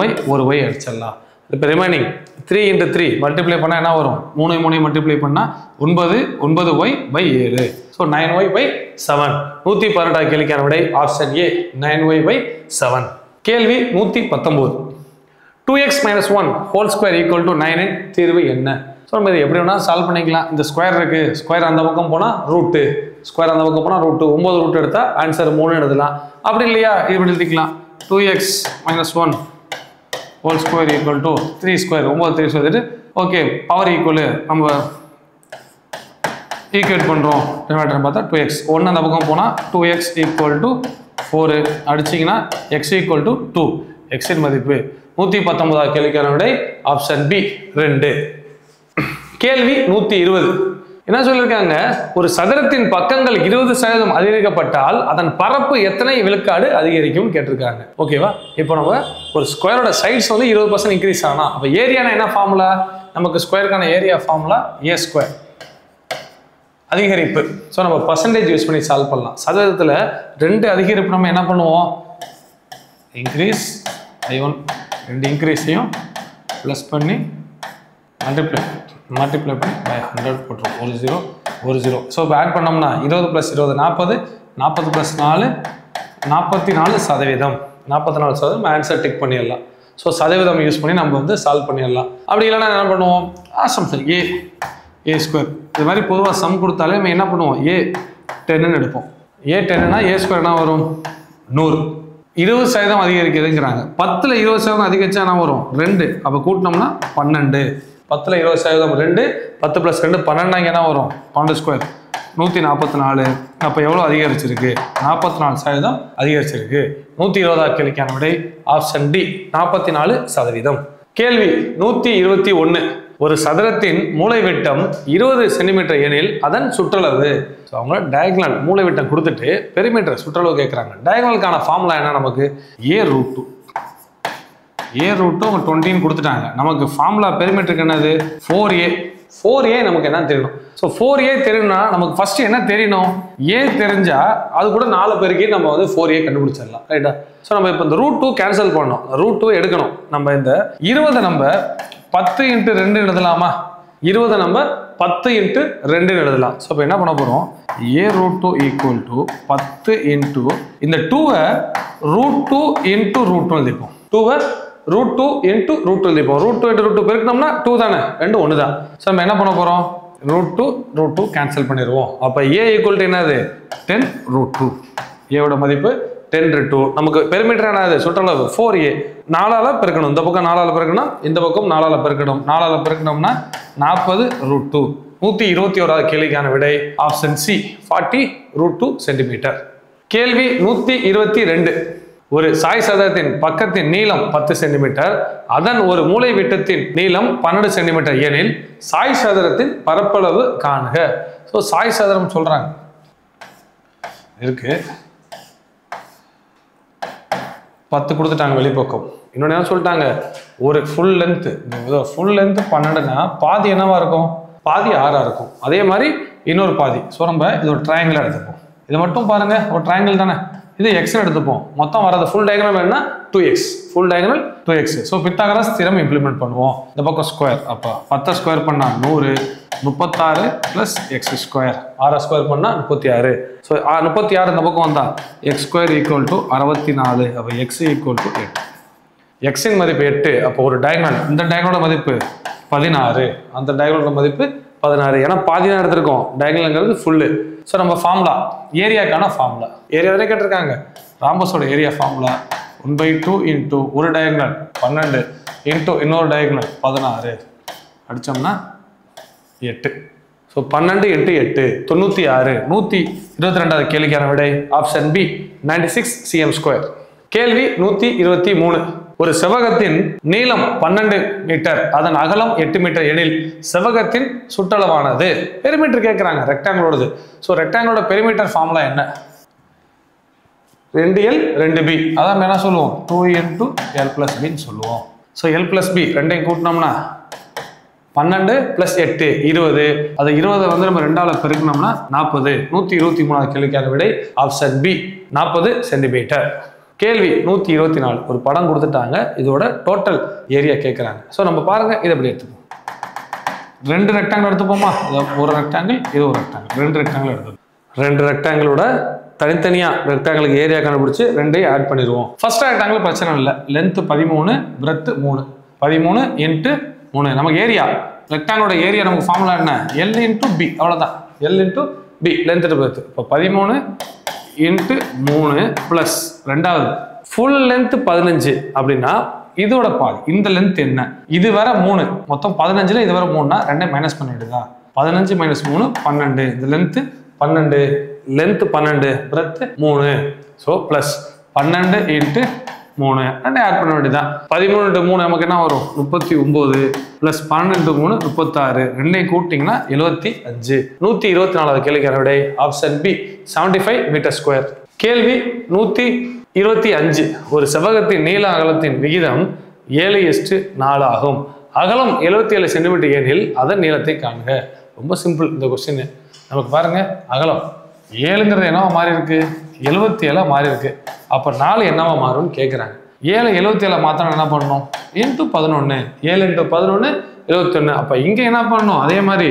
y அடிச்சிடலாம். இப்போ ரிமைனிங் 3 × 3 மல்டிப்ளை பண்ணால் என்ன வரும், 3 3 மல்டிப்ளை பண்ணால் 9y/7. So 9y/7. 118 கேள்விக்கான விடை ஆப்ஷன் ஏ 9y/7. கேள்வி 119. 2x - 1 2 = 9 இன் தீர்வு என்ன? ஸோ நம்ம இது எப்படி வேணால் சால்வ் பண்ணிக்கலாம். இந்த ஸ்கொயர் இருக்கு, ஸ்கொயர் அந்த பக்கம் போனால் ரூட்டு, ஸ்கொயர் அந்த பக்கம் போனால் ரூட்டு, 9 ரூட் எடுத்தால் ஆன்சர் 3 எழுதலாம். அப்படி இல்லையா இப்படி எழுதிக்கலாம், 2x - 1 2 = 3², 9 3 ஓகே, பவர் ஈக்குவல் நம்ம ஈக்குவேட் பண்ணுறோம் டினாமினேட்டர் பார்த்தா 2x 1 அந்த பக்கம் போனால் 2x ஈக்குவல் டு 4 அடிச்சிங்கன்னா x ஈக்குவல் டு 2 எக்ஸின் மதிப்பு 119 கேள்விக்கான விடை ஆப்ஷன் பி 2. கேள்வி 120 என்ன சொல்லியிருக்காங்க, ஒரு சதுரத்தின் பக்கங்கள் 20% அதிகரிக்கப்பட்டால் அதன் பரப்பு எத்தனை விழுக்காடு அதிகரிக்கும் கேட்டிருக்காங்க. ஓகேவா, இப்போ நம்ம ஒரு ஸ்கொயரோட சைட்ஸ் வந்து 20% இன்க்ரீஸ் ஆனா அப்போ ஏரியானா என்ன ஃபார்முலா, நமக்கு ஸ்கொயருக்கான ஏரியா ஃபார்முலா ஏ ஸ்கொயர் அதிகரிப்பு. ஸோ நம்ம பர்சன்டேஜ் யூஸ் பண்ணி சால்வ் பண்ணலாம். சதவீதத்தில் 2 அதிகரிப்பு நம்ம என்ன பண்ணுவோம், இன்க்ரீஸ் I1 2 இன்க்ரீஸையும் ப்ளஸ் பண்ணி மல்டிப்ளை பண்ணி பை 100 போட்டுரும். 1 0 1 0. ஸோ இப்போ ஆட் பண்ணோம்னா 20 + 20 40 40 + 4 44%. 44% ஆன்சர் டிக் பண்ணிடலாம். ஸோ சதவீதம் யூஸ் பண்ணி நம்ம வந்து சால்வ் பண்ணிடலாம். அப்படி இல்லைன்னா என்ன பண்ணுவோம், அசம்ஷன் ஏ ஸ்கொயர் இது மாதிரி பொதுவாக சம் கொடுத்தாலே நம்ம என்ன பண்ணுவோம், ஏ 10ன்னு எடுப்போம். ஏ 10னா ஏ ஸ்கொயர்னா வரும் 100. 20% அதிகரிக்குதுங்கிறாங்க. 10ல் 20% அதிகரிச்சா என்ன வரும் 2. அப்போ கூட்டினோம்னா 12. 10ல் 20% 2 10 + 2 12 என்ன வரும் 12 ஸ்கொயர் 144. அப்போ எவ்வளோ அதிகரிச்சிருக்கு, 44% அதிகரிச்சிருக்கு. 120 கேள்விக்கான விடை ஆப்ஷன் டி 44%. கேள்வி 121 ஒரு சதுரத்தின் மூலைவிட்டம் 20 சென்டிமீட்டர் எனில் அதன் சுற்றளவு. ஸோ அவங்க டயகனல் மூலைவிட்டம் கொடுத்துட்டு பெரிமீட்டர் சுற்றளவு கேட்குறாங்க. டயகனலுக்கான ஃபார்முலா என்ன, நமக்கு A√2 அவங்க 20 கொடுத்துட்டாங்க. நமக்கு ஃபார்முலா பெரிமீட்டருக்கு என்னது 4a நமக்கு என்ன தெரியணும். ஸோ 4a தெரியணும்னா நமக்கு ஃபர்ஸ்ட் என்ன தெரியணும், a தெரிஞ்சா அது கூட 4 பேருக்கு நம்ம வந்து 4a கண்டுபிடிச்சிடலாம். ரைட்டா. ஸோ நம்ம இப்போ இந்த √2 கேன்சல் பண்ணணும், √2 எடுக்கணும். நம்ம இந்த 20 நம்ம 10 × 2 எழுதலாமா, 20 நம்ம 10 × 2 எழுதலாம். ஸோ இப்போ என்ன பண்ண போகிறோம், A√2 = 10 × இந்த 2வை √2 × √2 எழுதிப்போம். 2வை √2 × √2 எழுதிப்போம். √2 × √2 பெருக்கணும்னா 2 தானே, 2 1 தான். ஸோ நம்ம என்ன பண்ண போகிறோம், √2 கேன்சல் பண்ணிடுவோம். அப்போ A = என்னது 10√2. ஏவோட மதிப்பு 10√2. நமக்கு பெருமீட்டர் என்னது சுற்றளவு 4a 4ஆல பெருக்கணும். இந்த பக்கம் 4ஆல பெருக்கணும், இந்த பக்கம் 4ஆல பெருக்கணும். 4ஆல பெருக்கணும்னா 40√2. 121 கேள்விக்கான விடை ஆப்ஷன் சி 40√2 சென்டிமீட்டர். கேள்வி 122 ஒரு சாய் சதுரத்தின் பக்கத்தின் நீளம் 10 சென்டிமீட்டர், அதன் ஒரு மூலை விட்டத்தின் நீளம் 12 சென்டிமீட்டர் எனில் சாய் சதுரத்தின் பரப்பளவு காணுக. ஸோ சாய் சதுரம் சொல்றாங்க இருக்கு 10 கொடுத்துட்டாங்க வெளிப்பக்கம். இன்னொன்று என்ன சொல்லிட்டாங்க, ஒரு ஃபுல் லென்த் 12னா பாதி என்னவா இருக்கும், பாதி 6ஆ இருக்கும். அதே மாதிரி இன்னொரு பாதி. ஸோ நம்ம இது ஒரு ட்ரையாங்கிள் எடுத்துப்போம். இது மட்டும் பாருங்க ஒரு ட்ரையாங்கிள் தானே, இது எக்ஸ் எடுத்துப்போம். மொத்தம் வரது ஃபுல் டயகனல் என்ன 2x, full diagonal 2x. So Pythagoras theorem implement பண்ணுவோம். இந்த பக்கம் ஸ்கொயர், அப்போ 10 ஸ்கொயர் பண்ணா 100 36 + x². 6 ஸ்கொயர் பண்ணா 36. ஸோ 36 இந்த பக்கம் வந்தா x² = 64. அப்போ x = 8. எக்ஸின் மதிப்பு 8. அப்போ ஒரு டயகனல், இந்த டயகனலோட மதிப்பு 16, அந்த டயகனலோட மதிப்பு 16. ஏன்னா பாதி தான் எடுத்திருக்கோம், டயகனல்ங்கிறது ஃபுல்லு. ஸோ நம்ம ஃபார்முலா ஏரியாக்கான ஃபார்முலா, ஏரியா வரை கேட்டிருக்காங்க. ராம்பஸோட ஏரியா ஃபார்முலா 1/2 × ஒரு டயகனல் 12 × இன்னொரு டயகனல் 16 அடிச்சோம்னா 8. ஸோ 12 × 8 96. 122 கேள்விக்கான விடை ஆப்ஷன் பி 96 cm². கேள்வி 123 ஒரு செவ்வகத்தின் நீளம் 12 மீட்டர், அதன் அகலம் 8 மீட்டர் எனில் செவ்வகத்தின் சுற்றளவானது. பெரிமீட்டர் கேட்குறாங்க ரெக்டாங்கிளோடது. ஸோ ரெக்டாங்கிளோட பெரிமீட்டர் ஃபார்முலா என்ன, 2l 2b. அதான் என்ன சொல்லுவோம், 2 × l + b சொல்லுவோம். ஸோ l + b ரெண்டையும் கூட்டினோம்னா 12 + 8 20. அது 20 வந்து நம்ம 2ஆல பெருக்கணும்னா 40. 123 கேள்விக்கான விடை ஆப்ஷன் பி 40 சென்டிமீட்டர். கேள்வி 124 ஒரு படம் கொடுத்துட்டாங்க, இதோட டோட்டல் ஏரியா கேட்குறாங்க. ஸோ நம்ம பாருங்க இதை எப்படி எடுத்துப்போம், 2 ரெக்டாங்கிள் எடுத்துப்போமா, ஒரு ரெக்டாங்கிள் இது ஒரு ரெக்டாங்கிள், 2 ரெக்டாங்கிள் எடுத்துப்போம். 2 ரெக்டாங்கிளோட தனித்தனியாக ரெக்டாங்கிளுக்கு ஏரியா கண்டுபிடிச்சி 2ஐயும் ஆட் பண்ணிடுவோம். ஃபர்ஸ்ட் ரெக்டாங்கிள் பிரச்சனை இல்லை, லென்த் 13 பிரெத் 3 13 × 3 நமக்கு ஏரியா. ரெக்டாங்கிளோட ஏரியா நமக்கு ஃபார்முலா என்ன, l × b. அவ்வளோதான், l × b லென்த் பிரெத். இப்போ 13 × 3 ப்ளஸ் ரெண்டாவது ஃபுல் லென்த் 15 அப்படின்னா இதோட பாதி, இந்த லென்த் என்ன, இது வர 3, மொத்தம் 15ல் இது வர 3னா 2 மைனஸ் பண்ணிடுதா. 15 minus 3 12. இந்த length 12, length 12, breadth 3. So plus 12 into 3 ரெண்டு ஆட் பண்ண வேண்டியதான். 13 இன்ட்டு 3 நமக்கு என்ன வரும்? 39 ப்ளஸ் 12 இன்ட்டு 3 36. ரெண்டையும் கூட்டிங்கன்னா 75. 124வது கேள்விக்கான விடை ஆப்ஷன் பி 75 மீட்டர் ஸ்கொயர். கேள்வி 125. ஒரு செவ்வகத்தின் நீள அகலத்தின் விகிதம் 7:4 ஆகும். அகலம் 77 சென்டிமீட்டர் எனில் அதன் நீளத்தை காண்க. ரொம்ப சிம்பிள் இந்த கொஸ்டின். நமக்கு பாருங்க, அகலம் 7ங்கிறது என்னவா மாறி இருக்கு? 77 மாறி இருக்கு. அப்போ 4 என்னவா மாறும்னு கேட்குறாங்க. 7 77 மாத்திரம் என்ன பண்ணணும்? இன்ட்டு 11. 7 × 11 71. அப்போ இங்கே என்ன பண்ணணும்? அதே மாதிரி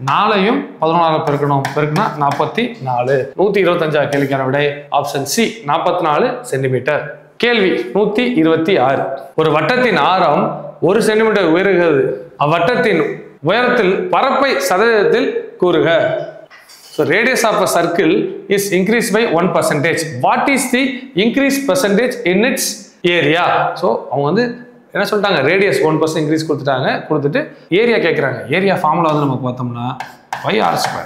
4ஐயும் 14 பெருக்கணும். பெருக்குனா 44. 125 கேள்விக்கான விடை ஆப்ஷன் சி 44 சென்டிமீட்டர். கேள்வி 126. ஒரு வட்டத்தின் ஆரம் 1 சென்டிமீட்டர் உயர்கிறது. அவ்வட்டத்தின் உயரத்தில் பரப்பை சதவீதத்தில் கூறுக. So radius of a circle is increased by 1%. What is the increased percentage in its area? So அவங்க வந்து என்ன சொல்லிட்டாங்க? ரேடியஸ் 1% இன்க்ரீஸ் கொடுத்துட்டு ஏரியா கேட்குறாங்க. ஏரியா ஃபார்முலா வந்து நம்ம பார்த்தோம்னா πr².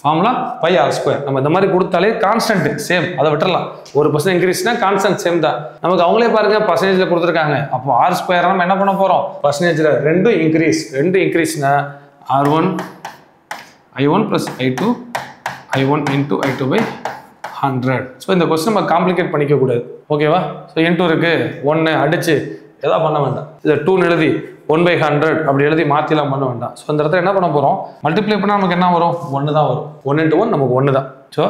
Formula πr². நம்ம இந்த மாதிரி கொடுத்தாலே கான்ஸ்டன்ட் சேம், அதை விட்டுறலாம். 1% இன்க்ரீஸ்னா கான்ஸ்டன்ட் சேம் தான். நமக்கு அவங்களே பாருங்க பர்சன்டேஜில் கொடுத்துருக்காங்க. அப்போ r² நம்ம என்ன பண்ண போகிறோம்? பர்சன்டேஜில் 2 இன்க்ரீஸ்னா r1 I1 plus I2 I1 into I2 by 100. So இந்த கொஸ்டின் நம்ம காம்ப்ளிகேட் பண்ணிக்க கூடாது. ஓகேவா? ஸோ இன்ட்டு இருக்கு 1 அடிச்சு எதாவது பண்ண வேண்டாம். இதை 2 எழுதி 1/100 அப்படி எழுதி மாற்றிலாம் பண்ண வேண்டாம். ஸோ இந்த இடத்துல என்ன பண்ண போகிறோம்? மல்டிப்ளை பண்ணால் நமக்கு என்ன வரும்? 1 தான் வரும். 1 × 1 நமக்கு 1 தான். ஸோ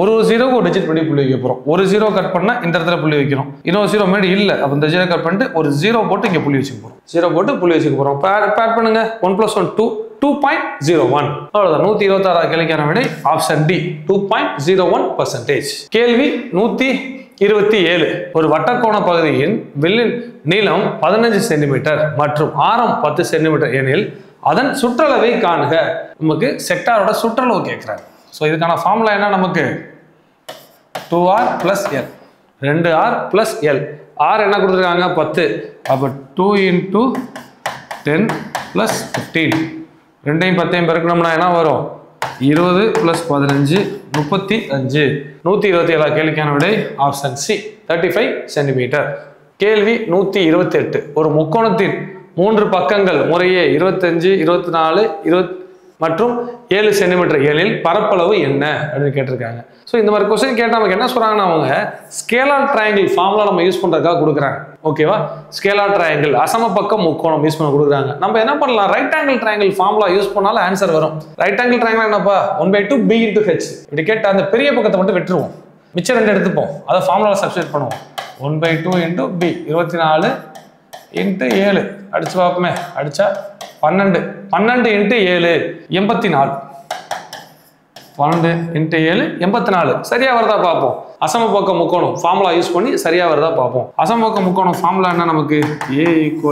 ஒரு ஜீரோக்கு ஒரு டிஜிட் பண்ணி புள்ளி வைக்க போகிறோம். ஒரு ஜீரோ கட் பண்ணால் இந்த இடத்துல புள்ளி வைக்கிறோம். இன்னொரு ஜீரோ முன்னாடி இல்லை. அப்போ இந்த ஜீரோ கட் பண்ணிட்டு ஒரு ஜீரோ போட்டு இங்கே புள்ளி வச்சுக்க போகிறோம். ஜீரோ போட்டு புள்ளி வச்சுக்க போகிறோம். பேட் பண்ணுங்க. 1 + 1 2 2.01. அவ்வளவுதான். 126 கேள்விக்கான விடை ஆப்ஷன் டி 2.01%. கேள்வி 127. ஒரு வட்டக்கோண பகுதியின் வில்லின் நீளம் 15 சென்டிமீட்டர் மற்றும் ஆரம் 10 சென்டிமீட்டர் எனில் அதன் சுற்றளவை காணுக. நமக்கு செக்டாரோட சுற்றளவு கேட்கிறாங்க. ஸோ இதுக்கான ஃபார்முலா என்ன? நமக்கு 2r + l 2r + l. r என்ன கொடுத்துருக்காங்க? 10. அப்போ 2 × 10 + 15. 2ஐயும் 10ஐயும் பெருக்கணும்னா என்ன வரும்? 20 + 15 35. 127 கேள்விக்கான விடை ஆப்ஷன் சி 35 சென்டிமீட்டர். கேள்வி 128. ஒரு முக்கோணத்தின் 3 பக்கங்கள் முறையே 25 24 20 மற்றும் 7 சென்டிமீட்டர் எனில் பரப்பளவு என்ன அப்படின்னு கேட்டிருக்காங்க. ஸோ இந்த மாதிரி கொஸ்டின் கேட்டால் நமக்கு என்ன சொல்றாங்கன்னா, அவங்க ஸ்கேலார் ட்ரையாங்கிள் ஃபார்முலா நம்ம யூஸ் பண்றதுக்காக கொடுக்குறாங்க. ஓகேவா? ஸ்கேலார் ட்ரையாங்கிள் அசம பக்கம் முக்கோணம் யூஸ் பண்ண கொடுக்குறாங்க. நம்ம என்ன பண்ணலாம்? Right angle triangle formula use பண்ணாலும் ஆன்சர் வரும். ரைட் ஆங்கிள் ட்ரையாங்கிள் என்னப்பா? 1/2 b × h. இப்படி கேட்டால் அந்த பெரிய பக்கத்தை மட்டும் விட்டுருவோம். மிச்சம் 2 எடுத்துப்போம். அதை ஃபார்முலா சப்ஸ்டிட் பண்ணுவோம். 1/2 × b 24 × 7 அடிச்சு பார்ப்போமே. அடிச்சா 12 × 7 84. 12 × 7 84. சரியா வருதா பார்ப்போம். அசம பக்க முக்கோணம் ஃபார்முலா யூஸ் பண்ணி சரியா வருதா பார்ப்போம். அசம பக்க முக்கோணம் ஃபார்முலா என்ன? நமக்கு a =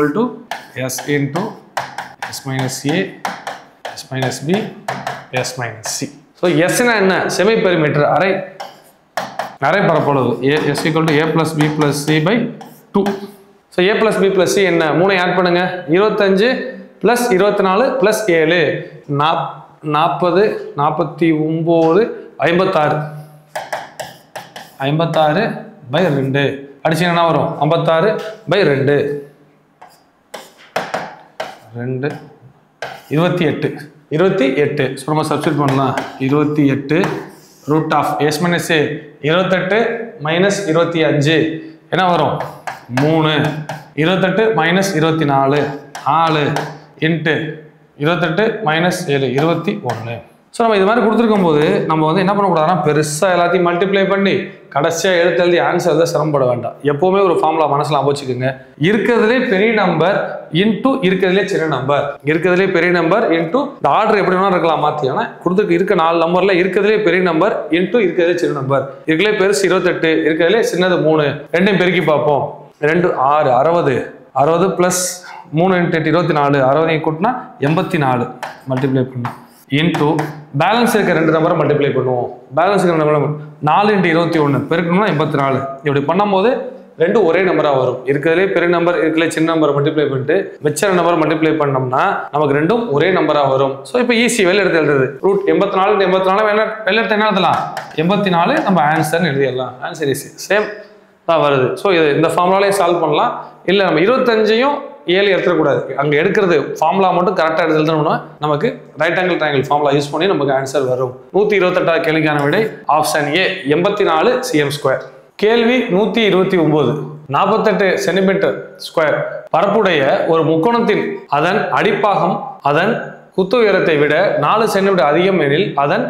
s × s - a s - b s - c. So எஸ்னா என்ன? செமி பெரிமீட்டர், அரை பரப்பளவு. s = a + b + c / 2. So a + b + c என்ன? 3 ஆட் பண்ணுங்க. 25 + 24 + 7 40 49 56. 56/2 அடிச்சீங்கன்னா வரும் 56/2 28. ஸோ நம்ம சப்ஸ்டிட் பண்ணலாம். 28 √s - a 28 - 25 என்ன வரும்? 3. 28 - 24 4 × 28 - 7 21. ஸோ நம்ம இது மாதிரி கொடுத்துருக்கும் போது நம்ம வந்து என்ன பண்ணக்கூடாதுன்னா, பெருசாக எல்லாத்தையும் மல்டிப்ளை பண்ணி கடைசியாக எழுதி ஆன்சர் தான் சிரமப்பட வேண்டாம். எப்போவுமே ஒரு ஃபார்முலா மனசில் வச்சுக்கோங்க. இருக்கிறதுலே பெரிய நம்பர் இன்டூ இருக்கிறதுலே சின்ன நம்பர். இருக்கிறதுலே பெரிய நம்பர் இன்டூ இந்த ஆர்டர் எப்படி வேணாலும் இருக்கலாம் மாற்றி. ஆனால் கொடுத்துருக்கு இருக்க 4 நம்பரில் இருக்கிறதுலே பெரிய நம்பர் இன்டூ இருக்கிறதுலே சின்ன நம்பர். இருக்கிறதுலே பெருசு 28, இருக்கிறதுலே சின்னது 3. ரெண்டையும் பெருக்கி பார்ப்போம். 2 6 60. 60 + 3 × 8 24. 60 கூட்டினா 84 மல்டிப்ளை பண்ணலாம். இன்டூ பேலன்ஸ் இருக்க 2 நம்பரை மல்டிப்ளை பண்ணுவோம். பேலன்ஸ் இருக்க 4 × 21 பெருக்கணும்னா 84. இப்படி பண்ணும்போது ரெண்டும் ஒரே நம்பராக வரும். இருக்கிறதுலே பெரிய நம்பர் இருக்கிற சின்ன நம்பர் மல்டிப்ளை பண்ணிட்டு மிச்ச நம்பர் மல்டிப்ளை பண்ணோம்னா நமக்கு ரெண்டும் ஒரே நம்பராக வரும். ஸோ இப்போ ஈஸி வெளில எடுத்து எழுதுறது. ரூட் 84 வெளில எடுத்து என்ன எழுதலாம்? 84 நம்ம ஆன்சர்னு எழுதிடலாம். ஆன்சர் ஈஸி சேம் தான் வருது. ஸோ இது இந்த ஃபார்முலாலையும் சால்வ் பண்ணலாம். இல்லை நம்ம 25ஐயும் 7 எடுத்துக்கூடாது. அங்கே எடுக்கிறது ஃபார்முலா மட்டும் கரெக்டாக எழுதணும்னா நமக்கு right angle triangle formula use பண்ணி நமக்கு ஆன்சர் வரும். 128வது கேள்விக்கான விடை ஆப்ஷன் ஏ 84 cm². கேள்வி 129. 48 சென்டிமீட்டர் ஸ்கொயர் பரப்புடைய ஒரு முக்கோணத்தின் அதன் அடிப்பாகம் அதன் குத்து உயரத்தை விட 4 சென்டிமீட்டர் அதிகம் எனில் அதன்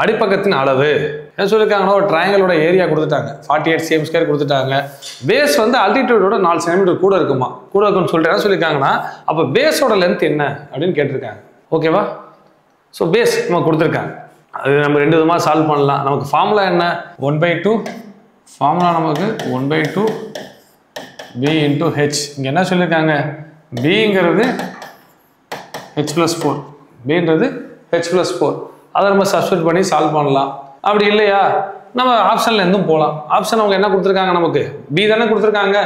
அடிப்பக்கத்தின் அளவு என்ன சொல்லியிருக்காங்கன்னா ஒரு ட்ரையாங்கிளோட ஏரியா கொடுத்துட்டாங்க. 48 cm² கொடுத்துட்டாங்க. பேஸ் வந்து அல்டிடியூடோட 4 சென்டிமீட்டர் கூட இருக்குமா, கூட இருக்குன்னு சொல்லிட்டு என்ன சொல்லியிருக்காங்கன்னா அப்போ பேஸோட லென்த் என்ன அப்படின்னு கேட்டிருக்காங்க. ஓகேவா? ஸோ பேஸ் நம்ம கொடுத்துருக்காங்க. அது நம்ம 2 விதமாக சால்வ் பண்ணலாம். நமக்கு ஃபார்முலா என்ன? 1/2 ஃபார்முலா நமக்கு 1/2 b into h. இங்கே என்ன சொல்லியிருக்காங்க? bங்கிறது h+4, bன்றது h+4. அதை நம்ம சப்ஸ்டிட்யூட் பண்ணி சால்வ் பண்ணலாம். அப்படி இல்லையா நம்ம ஆப்ஷன்ல இருந்தும் போகலாம். ஆப்ஷன் அவங்க என்ன கொடுத்துருக்காங்க? நமக்கு b தானே கொடுத்துருக்காங்க.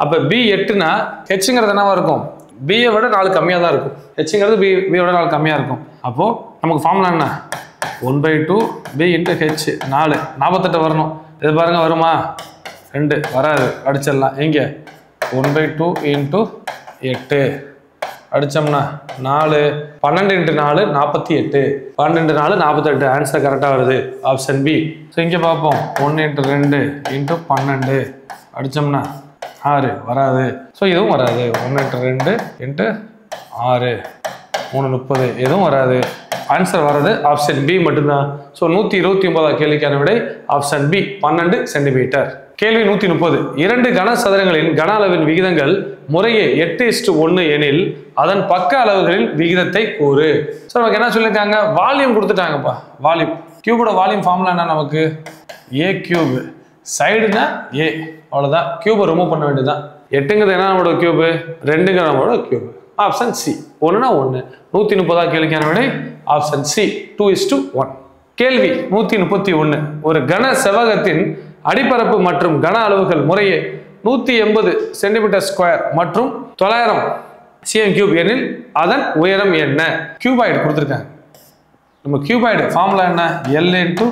அப்போ b 8னா ஹெச்ங்கிறது என்னவா இருக்கும்? b-யை விட 4 கம்மியாக தான் இருக்கும். ஹெச்ங்கிறது b-யை விட 4 கம்மியாக இருக்கும். அப்போது நமக்கு ஃபார்முலா என்ன? 1/2 b into h 4 48 வரணும். இது பாருங்க வருமா? 2 வராது. அடிச்சிடலாம். எங்கே? 1/2 into 8 அடிச்சோம்னா 4 12 into 4 48 12 into 4 48. ஆன்சர் கரெக்டாக வருது. Option B. ஸோ இங்கே பார்ப்போம். 1 into 2 into 12 அடிச்சோம்னா 6 வராது. ஸோ இதுவும் வராது. 1 into 2 into 6 3 30 எதுவும் வராது. ஆன்சர் வர்றது ஆப்ஷன் பி மட்டும்தான். ஸோ 129வது கேள்விக்கான விடை ஆப்ஷன் பி 12 சென்டிமீட்டர். கேள்வி 130. 2 கனசதுரங்களின் கன அளவின் விகிதங்கள் முறையே 8:1 எனில் அதன் பக்க அளவுகளின் விகிதத்தை கூறு. ஸோ நமக்கு என்ன சொல்லியிருக்காங்க? வால்யூம் கொடுத்துட்டாங்கப்பா. வால்யூம் கியூபோட வால்யூம் ஃபார்முலா என்ன? நமக்கு ஏ கியூப் சைடுனா ஏ, அவ்வளோதான். கியூபை ரிமூவ் பண்ண வேண்டியதுதான். 8ங்கிறது என்ன நம்மளோட கியூபு? 2ங்கிற நம்மளோட கியூபு. Option C. 1னா 1. 130வது கேள்விக்கான விடை ஆப்ஷன் சி 2:1. கேள்வி 131. ஒரு கன செவ்வகத்தின் அடிப்பரப்பு மற்றும் கன அளவுகள் முறையே 180 சென்டிமீட்டர்² மற்றும் 900 cm³ எனில் அதன் உயரம் என்ன? கியூபாய்டு கொடுத்துருக்காங்க. நம்ம கியூபாய்டு ஃபார்முலா என்ன? L into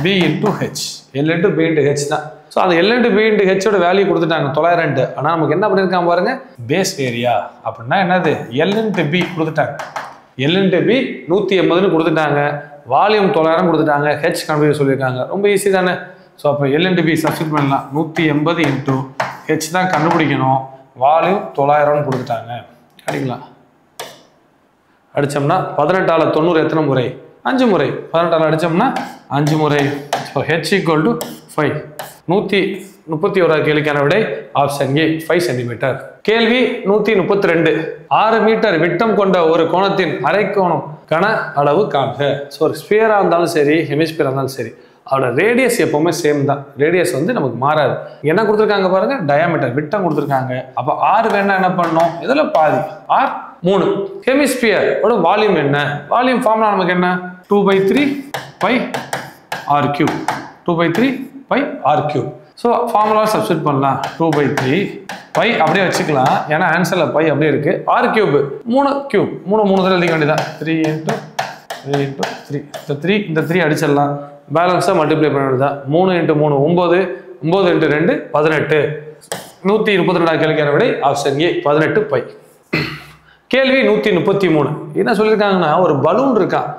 B into H. L into B into H தான். ஸோ அந்த L into B into H ஓட வேல்யூ கொடுத்துட்டாங்க 900. ஆனால் நமக்கு என்ன பண்ணியிருக்காங்க பாருங்க? பேஸ் ஏரியா அப்படின்னா என்னது? L into B கொடுத்துட்டாங்க. L into B 180ன்னு கொடுத்துட்டாங்க. வால்யூம் 900 கொடுத்துட்டாங்க. H கண்டுபிடிக்க சொல்லியிருக்காங்க. ரொம்ப ஈஸி தானே? ஸோ அப்போ L into B சப்ஸ்டிட் பண்ணலாம். 180 into H தான் கண்டுபிடிக்கணும். வால்யூம் 900ன்னு கொடுத்துட்டாங்க. அடிக்கலாம். அடித்தோம்னா 18ஆல் 90 எத்தனை முறை? 5 முறை. 18ஆல் அடித்தோம்னா 5 முறை. So H = 5. 131வது கேள்விக்கான விடை ஆப்ஷன் ஏ 5 சென்டிமீட்டர். கேள்வி 132. 6 மீட்டர் விட்டம் கொண்ட ஒரு கோணத்தின் அரைக்கோணம் கன அளவு காண்க. ஸோ ஒரு ஸ்பியராக இருந்தாலும் சரி, ஹெமிஸ்பியராக இருந்தாலும் சரி, அதோட ரேடியஸ் எப்பவுமே சேம் தான். ரேடியஸ் வந்து நமக்கு மாறாது. என்ன கொடுத்துருக்காங்க பாருங்க? டயாமீட்டர் விட்டம் கொடுத்துருக்காங்க. அப்போ ஆர் வேணா என்ன பண்ணணும்? இதில் பாதி ஆர் 3. ஹெமிஸ்பியர் வால்யூம் என்ன? வால்யூம் ஃபார்முலா நமக்கு என்ன? 2/3 pi r3. 2/3 pi r3. So formula substitute பண்ணலாம். 2/3 pi அப்படியே வச்சுக்கலாம். ஏன்னா ஆன்சரில் பை அப்படியே இருக்கு. r3 3 கியூப் 3 தடவை எழுதிக்க வேண்டியதான். 3 into 3 இந்த 3 அடிச்சிடலாம். பேலன்ஸாக மல்டிப்ளை பண்ண வேண்டியதான். 3 into 3 9 9 into 2 18. 132வது கேள்விக்கான விடை ஆப்ஷன் ஏ 18 பை. கேள்வி 133. என்ன சொல்லியிருக்காங்கன்னா ஒரு பலூன் இருக்கான்.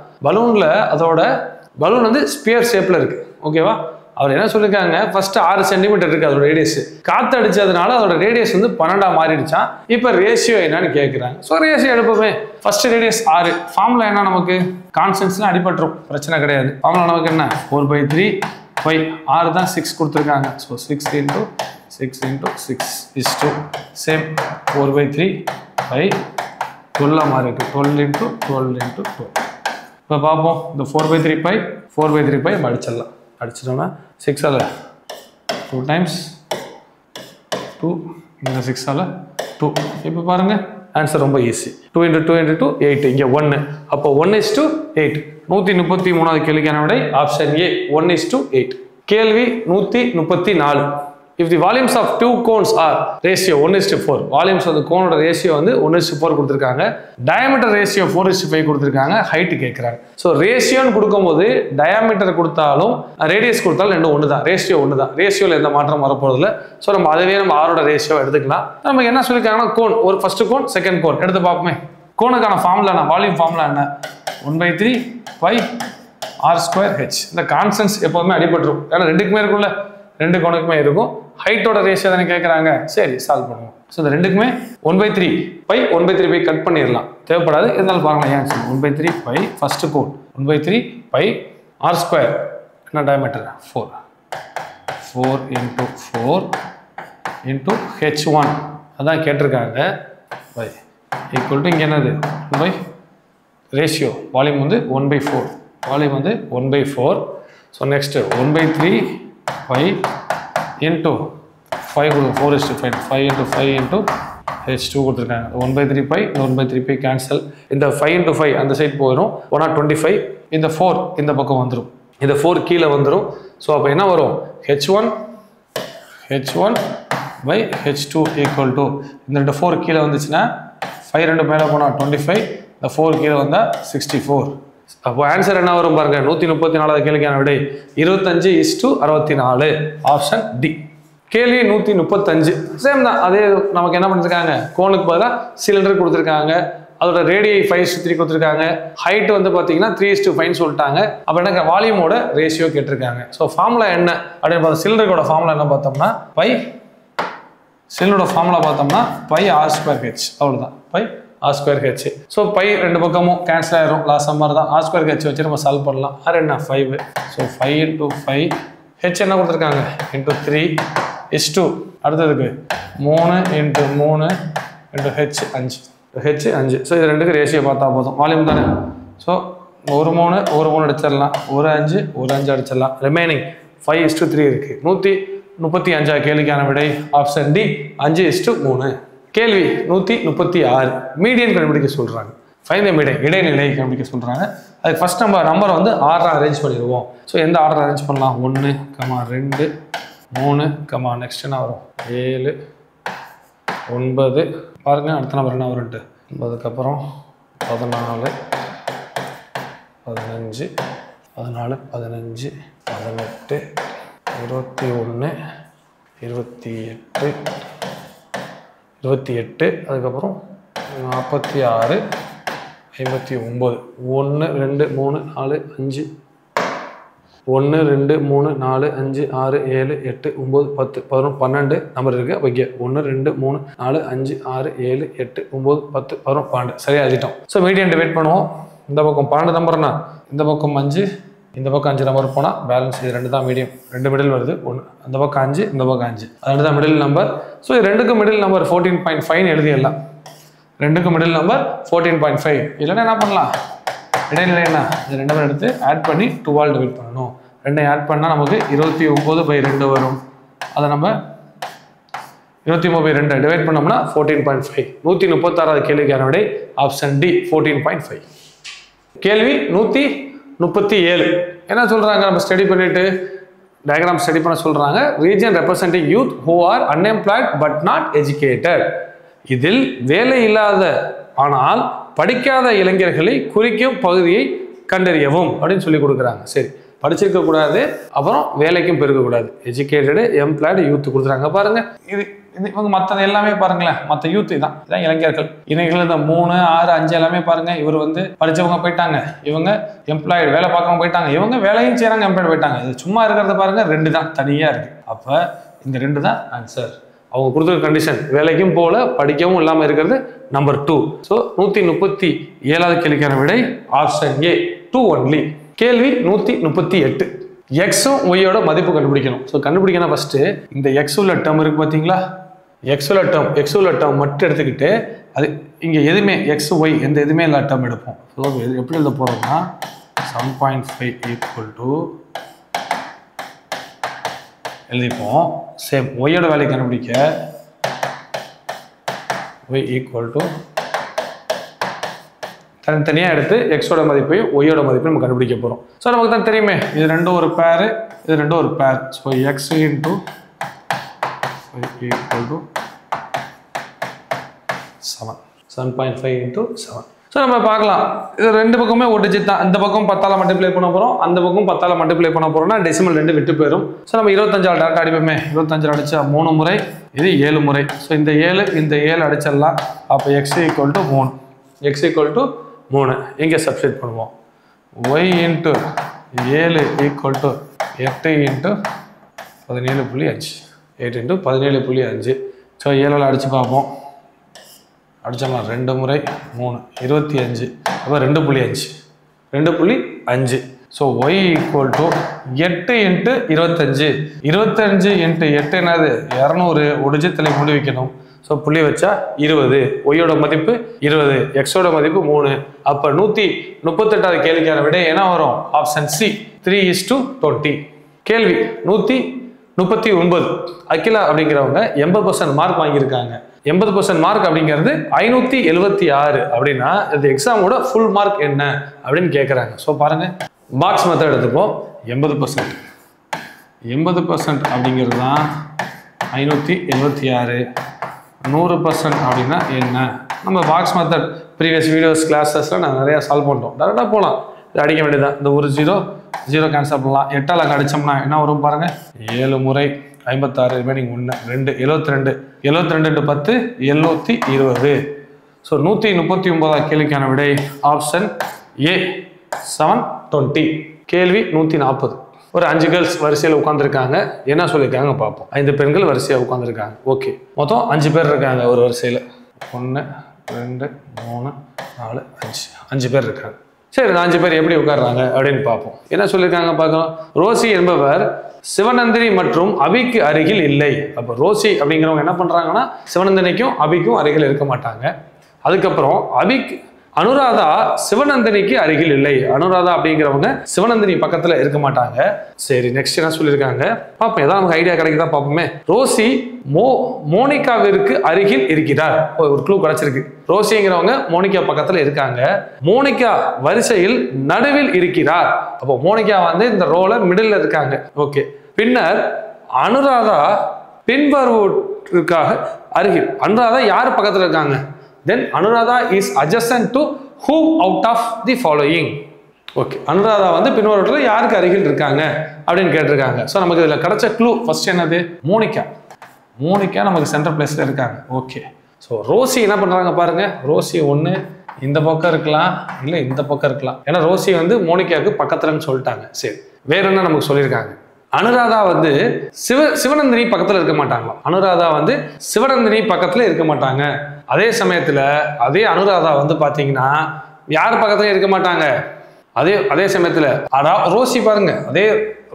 பலூன் வந்து ஸ்பியர் ஷேப்ல இருக்கு. ஓகேவா? அவர் என்ன சொல்லியிருக்காங்க? ஃபர்ஸ்ட் 6 சென்டிமீட்டர் இருக்கு அதோட ரேடியஸ். காற்று அடிச்சதுனால அதோட ரேடியஸ் வந்து 12 மாறிடுச்சான். இப்போ ரேஷியோ என்னன்னு கேட்குறாங்க. ஸோ ரேஷியோ எடுப்போமே. First radius 6. ஃபார்முலா என்ன? நமக்கு கான்ஸ்டன்ட்ஸ்லாம் அடிபட்டுரும், பிரச்சனை கிடையாது. ஃபார்முலா நமக்கு என்ன? 4/3 pi. 6 தான் 6 கொடுத்துருக்காங்க. So 6 into 6 is to same 4/3 pi 12 மாறி இருக்கு. 12 into 12 into 12. இப்போ பார்ப்போம். இந்த 4/3 pi அடிச்சிடலாம். அடிச்சிட்டோம்னா 6ஆல் 2 times 2 இந்த 6ஆல் 2. இப்போ பாருங்க ஆன்சர் ரொம்ப ஈஸி. 2 into 2 into 2 8. இங்கே 1. அப்போ 1:8. 133வது கேள்விக்கான விடை ஆப்ஷன் ஏ 1:8. கேள்வி 134. If the volumes of two cones are ratio 1:4, volumes of the cone ratio வந்து 1:4 கொடுத்திருக்காங்க, diameter ratio 4:5 கொடுத்திருக்காங்க, height கேக்குறாங்க. So ratio னு கொடுக்கும்போது diameter கொடுத்தாலும் radius கொடுத்தாலும் ரெண்டும் ஒண்ணு தான், ரேஷியோ ஒண்ணு தான், ரேஷியோல எந்த மாற்றம் வர போறது இல்ல. சோ நம்ம அதுவே நம்ம r ஓட ரேஷியோ எடுத்துக்கலாம். நம்ம என்ன சொல்லிருக்காங்கன்னா கோன், ஒரு ஃபர்ஸ்ட் கோன் செகண்ட் கோன் எடுத்து பாப்போமே. கோனுக்கான ஃபார்முலா என்ன, வால்யூம் ஃபார்முலா என்ன, 1/3 pi r square h. இந்த கான்ஸ்டன்ட்ஸ் எப்பவுமே அடிபட்டுரும், ஏன்னா ரெண்டுக்குமே இருக்கும்ல, ரெண்டு கோனுக்குமே இருக்கும். ஹைட்டோட ரேஷியோ தானே கேட்குறாங்க, சரி சால்வ் பண்ணுவோம். ஸோ இந்த ரெண்டுக்குமே 1/3 பை 1/3 பை கட் பண்ணிடலாம், தேவைப்படாது, இருந்தாலும் பாருங்களேன் ஏன் 1/3 பை ஃபர்ஸ்ட் கோட் 1/3 பை ஆர் ஸ்கொயர், என்ன டயமீட்டர் 4 இன்ட்டு 4 இன்ட்டு h1 அதான் கேட்டிருக்காங்க, பை ஈக்குவல் டு இங்கே என்னது 1 பை ரேஷியோ வால்யூம் வந்து 1/4, வால்யூம் வந்து 1/4. So next 1/3 pi into 5 4:5, 5 into 5 into h2 கொடுத்துருக்காங்க. 1/3 பை 1/3 பை கேன்சல், இந்த 5 into 5 அந்த சைட் போயிடும், 125, இந்த 4 இந்த பக்கம் வந்துடும், இந்த 4 கீழே வந்துடும். ஸோ அப்போ என்ன வரும், h1 by h2 equal to இந்த ரெண்டு 4 கீழே வந்துச்சுன்னா 5 ரெண்டு மேலே போனால் 25, இந்த 4 கீழே வந்தால் 64. அப்போ ஆன்சர் என்ன வரும் பாருங்க, 134 கேள்விக்கான விடை 25:64, ஆப்ஷன் டி. கேள்வி 135 சேம் தான், அதே நமக்கு என்ன பண்ணிருக்காங்க, கோனுக்கு பதிலாக சிலிண்டர் கொடுத்துருக்காங்க, அதோட ரேடியை 5:3 கொடுத்துருக்காங்க, ஹைட் வந்து பார்த்தீங்கன்னா 3:5 சொல்லிட்டாங்க. அப்போ என்ன வால்யூமோட ரேஷியோ கேட்டிருக்காங்க. ஸோ ஃபார்முலா என்ன அப்படின்னு பார்த்தா, சிலிண்டரோட ஃபார்முலா என்ன பார்த்தோம்னா பை, சிலிண்டரோட ஃபார்முலா பார்த்தோம்னா பை r square h, அவ்வளோதான், pi r square h. So pi ரெண்டு பக்கமும் கேன்சல் ஆயிரும், லாஸ்ட் மாதிரி தான், r square h வச்சு நம்ம சால்வ் பண்ணலாம். r என்ன 5, ஸோ 5 into 5, h என்ன கொடுத்துருக்காங்க into 3:2, அடுத்ததுக்கு 3 into 3 into h 5. ஸோ இது ரெண்டுக்கு ரேஷியோ பார்த்தா போதும், வால்யூம் தானே. ஸோ ஒரு 3 அடிச்சிடலாம், ஒரு 5 அடிச்சிடலாம், ரிமைனிங் 5:3 இருக்கு. 135 கேள்விக்கான விடை ஆப்ஷன் டி, 5:3. கேள்வி 136 மீடியன் கண்டுபிடிக்க சொல்றாங்க, ஃபைண்ட் தி மீடியன், இடைநிலை கண்டுபிடிக்க சொல்றாங்க. அதுக்கு ஃபர்ஸ்ட் நம்பரை வந்து ஆர்டர் அரேஞ்ச் பண்ணிடுவோம். ஸோ எந்த ஆர்டர் அரேஞ்ச் பண்ணலாம், 1, 2, 3, நெக்ஸ்ட் என்ன வரும் 7, 9, பாருங்க அடுத்த நம்பர் என்ன வரும்ட்டு, 9க்கு அப்புறம் 14, 15, 14, 15, 18, 21, 28, அதுக்கப்புறம் 46, 59, 1, 2, 3, 4, 5, 1, 2, 3, 4, 5, 6, 7, 8, 9, 10, 11, 12 நம்பர் இருக்குது. அப்போ இங்கே 1, 2, 3, 4, 5, 6, 7, 8, 9, 10, 11, 12 சரியாக எழுதிட்டோம். ஸோ மீடியன் டிவைட் பண்ணுவோம். இந்த பக்கம் 12 நம்பர்னா இந்த பக்கம் 5, இந்த பக்கம் 5 நம்பர் போனால் பேலன்ஸ் இது 2 தான் மீடியம், 2 மிடில் வருது, 1 அந்த பக்கம் 5, இந்த பக்கம் 5, அது 2 தான் மிடில் நம்பர். ஸோ இது ரெண்டுக்கும் மிடில் நம்பர் 14.5 எழுதிடலாம், ரெண்டுக்கும் மிடில் நம்பர் 14.5. இல்லைன்னா என்ன பண்ணலாம், இடைநிலை என்ன, இது 2 எடுத்து ஆட் பண்ணி 2ஆல் டிவைட் பண்ணணும். 2 ஆட் பண்ணால் நமக்கு 29/2 வரும், அதை நம்ம 29/2 டிவைட் பண்ணோம்னா 14.5. 136 கேள்விக்கான விடை ஆப்ஷன் டி, 14.5. கேள்வி 137 என்ன சொல்றாங்க, நம்ம ஸ்டடி பண்ணிட்டு டயக்ராம் ஸ்டடி பண்ண சொல்றாங்க. Region representing youth who are unemployed but not educated. இதில் வேலை இல்லாத ஆனால் படிக்காத இளைஞர்களை குறிக்கும் பகுதியை கண்டறியவும் அப்படின்னு சொல்லி கொடுக்குறாங்க. சரி, படிச்சிருக்க கூடாது, அப்புறம் வேலைக்கும் பெருக்கக்கூடாது, எஜுகேட்டடு, எம்ப்ளாய்டு, யூத் கொடுத்துறாங்க. பாருங்க இது இவங்க மற்றது எல்லாமே பாருங்களேன், மற்ற யூத் இதான் இளைஞர்கள். இளைஞர்கள் இந்த 3, 6, 5 எல்லாமே பாருங்க. இவர் வந்து படிச்சவங்க போயிட்டாங்க, இவங்க எம்ப்ளாய்டு வேலை பார்க்கவங்க போயிட்டாங்க, இவங்க வேலையும் செய்யறாங்க, எம்ப்ளாய்டு போயிட்டாங்க. இது சும்மா இருக்கிறத பாருங்க, 2 தான் தனியா இருக்கு. அப்ப இந்த 2 தான் ஆன்சர். அவங்க கொடுத்துருக்க கண்டிஷன் வேலைக்கும் போல படிக்கவும் இல்லாமல் இருக்கிறது நம்பர் 2. ஸோ 137 கேள்விக்கான விடை ஆப்ஷன் ஏ, 2 ஒன்லி. கேள்வி 138 எக்ஸும் ஒய்யோட மதிப்பு கண்டுபிடிக்கணும். ஸோ கண்டுபிடிக்கணும் ஃபர்ஸ்ட் இந்த எக்ஸ் உள்ள டேர்ம் இருக்கு பார்த்தீங்களா, எக்ஸ் உள்ள டேர்ம் மட்டும் எடுத்துக்கிட்டு அது இங்கே எதுவுமே எக்ஸ் ஒய் எந்த எதுவுமே இல்லை டேர்ம் எடுப்போம். ஸோ எப்படி எழுத போகிறோம்னா 7.5 ஈக்குவல் டு எழுதிப்போம். சேம் ஒய்யோட வேலையை கண்டுபிடிக்க ஒய் ஈக்குவல் டு தனித்தனியாக எடுத்து எக்ஸோட மதிப்பையும் ஒய்யோட மதிப்பையும் நம்ம கண்டுபிடிக்க போகிறோம். ஸோ நமக்கு தான் தெரியுமே, இது 2 ஒரு பேரு, இது 2 ஒரு பேர். So X into equal to 7. 7.5 into 7. So நம்ம பார்க்கலாம், இது ரெண்டு பக்கமே ஒரு டிஜிட் தான். இந்த பக்கம் 10ஆல் மல்டிப்ளை பண்ண போகிறோம், அந்த பக்கம் 10ஆல் மல்டிப்ளை பண்ண போகிறோம்னா டெசிமல் 2 விட்டு போயிடும். ஸோ நம்ம 25 டேரக்ட் அடிப்போமே. 25 அடிச்சா 3 முறை, இது 7 முறை. ஸோ இந்த 7 அடிச்சிடலாம். அப்போ x equal to 3, x equal to 3 இங்கே சப்ஸ்டிட் பண்ணுவோம். y into 7 equal to 8 into 17.5, 8 into 17.5. So 7ஆல் அடித்து பார்ப்போம். அடிச்சோம்னா 2 முறை 3, 25. அப்போ 2.5. So y equal to 8 into 25. 25 into 8 என்னது 200. ஒரு டிஜிட்டில் முடி வைக்கணும். ஸோ புள்ளி வச்சா 20. ஒய்யோட மதிப்பு 20, எக்ஸோட மதிப்பு 3. அப்போ 138வது கேள்விக்கான விடை என்ன வரும்? Option C, 3:20. கேள்வி 139. அகிலா அப்படிங்கிறவங்க 80% மார்க் வாங்கியிருக்காங்க. 80% மார்க் அப்படிங்கிறது 576 அப்படின்னா இந்த எக்ஸாமோட ஃபுல் மார்க் என்ன அப்படின்னு கேட்குறாங்க. ஸோ பாருங்க, பாக்ஸ் மெத்தட் எடுத்துப்போம். 80% அப்படிங்கிறது தான் 576. 100% அப்படின்னா என்ன? நம்ம பாக்ஸ் மெத்தட் ப்ரீவியஸ் வீடியோஸ் கிளாஸஸில் நான் நிறையா சால்வ் பண்ணிட்டோம். டேரெக்டாக போகலாம், இது அடிக்க வேண்டியதான். இந்த ஒரு 0 கேன்சல் பண்ணலாம். 8ஆல் அங்கே அடித்தோம்னா என்ன வரும் பாருங்கள்? 7 முறை 56, ரிமைனிங் 1, 2, 72. 72 × 10 720. ஸோ 139வது கேள்விக்கான விடை ஆப்ஷன் ஏ, 720. கேள்வி 140. ஒரு 5 கேர்ள்ஸ் வரிசையில் உட்காந்துருக்காங்க. என்ன சொல்லியிருக்காங்க பார்ப்போம். 5 பெண்கள் வரிசையாக உட்காந்துருக்காங்க. ஓகே, மொத்தம் 5 பேர் இருக்காங்க ஒரு வரிசையில். 1 2 3 4 5 5 பேர் இருக்காங்க. சரி, 5 பேர் எப்படி உட்கார்றாங்க அப்படின்னு பார்ப்போம். என்ன சொல்லியிருக்காங்க பார்க்கலாம். ரோசி என்பவர் சிவநந்தினி மற்றும் அபிக்கு அருகில் இல்லை. அப்போ ரோசி அப்படிங்கிறவங்க என்ன பண்றாங்கன்னா சிவநந்தினிக்கும் அபிக்கும் அருகில் இருக்க மாட்டாங்க. அதுக்கப்புறம் அனுராதா சிவநந்தினிக்கு அருகில் இல்லை. அனுராதா அப்படிங்கிறவங்க சிவநந்தினி பக்கத்துல இருக்க மாட்டாங்க. சரி, நெக்ஸ்ட் என்ன சொல்லியிருக்காங்க பார்ப்போம். ஏதாவது நமக்கு ஐடியா கிடைக்குதா பார்ப்போமே. ரோசி மோனிகாவிற்கு அருகில் இருக்கிறார். ஒரு க்ளூ கிடைச்சிருக்கு. ரோசிங்கிறவங்க மோனிகா பக்கத்துல இருக்காங்க. மோனிகா வரிசையில் நடுவில் இருக்கிறார். அப்போ மோனிகா வந்து இந்த ரோல மிடில் இருக்காங்க. ஓகே, பின்னர் அனுராதா பின்வருவதற்காக அருகில். அனுராதா யார் பக்கத்துல இருக்காங்க? Then Anuradha is adjacent to whom out of the following? Okay, Anuradha வந்து பின்வருவதில் யாருக்கு அருகில் இருக்காங்க அப்படின்னு கேட்டிருக்காங்க. ஸோ நமக்கு இதில் கிடைச்ச க்ளூ ஃபர்ஸ்ட் என்னது? மோனிகா நமக்கு சென்டர் பிளேஸில் இருக்காங்க. ஓகே, ஸோ ரோசி என்ன பண்ணுறாங்க பாருங்க. ரோசி ஒன்று இந்த பக்கம் இருக்கலாம், இல்லை இந்த பக்கம் இருக்கலாம். ஏன்னா ரோசி வந்து மோனிகாவுக்கு பக்கத்துலன்னு சொல்லிட்டாங்க. சரி, வேற என்ன நமக்கு சொல்லியிருக்காங்க? அனுராதா வந்து சிவநந்தினி பக்கத்துல இருக்க மாட்டாங்களாம். அனுராதா வந்து சிவநந்தினி பக்கத்துல இருக்க மாட்டாங்க. அதே சமயத்துல அதே அனுராதா வந்து பாத்தீங்கன்னா யார் பக்கத்துல இருக்க மாட்டாங்க? அதே சமயத்துல ரோசி பாருங்க, அதே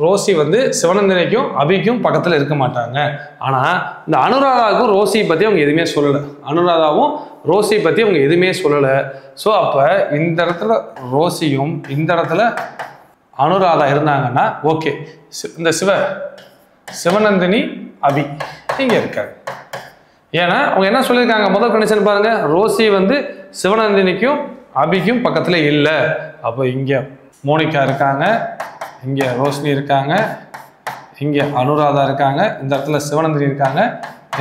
ரோசி வந்து சிவநந்தினிக்கும் அபிக்கும் பக்கத்துல இருக்க மாட்டாங்க. ஆனா இந்த அனுராதாவுக்கும் ரோசி பத்தி அவங்க எதுவுமே சொல்லல. அனுராதாவும் ரோசி பத்தி அவங்க எதுவுமே சொல்லல. ஸோ அப்ப இந்த இடத்துல ரோசியும் இந்த இடத்துல அனுராதா இருந்தாங்கன்னா ஓகே, இந்த சிவநந்தினி அபி இங்க இருக்காங்க. ஏன்னா அவங்க என்ன சொல்லியிருக்காங்க? முதல் கண்டிஷன் பாருங்க, ரோசி வந்து சிவநந்தினிக்கும் அபிக்கும் பக்கத்துல இல்லை. அப்போ இங்க மோனிகா இருக்காங்க, இங்க ரோஷினி இருக்காங்க, இங்க அனுராதா இருக்காங்க, இந்த இடத்துல சிவநந்தினி இருக்காங்க,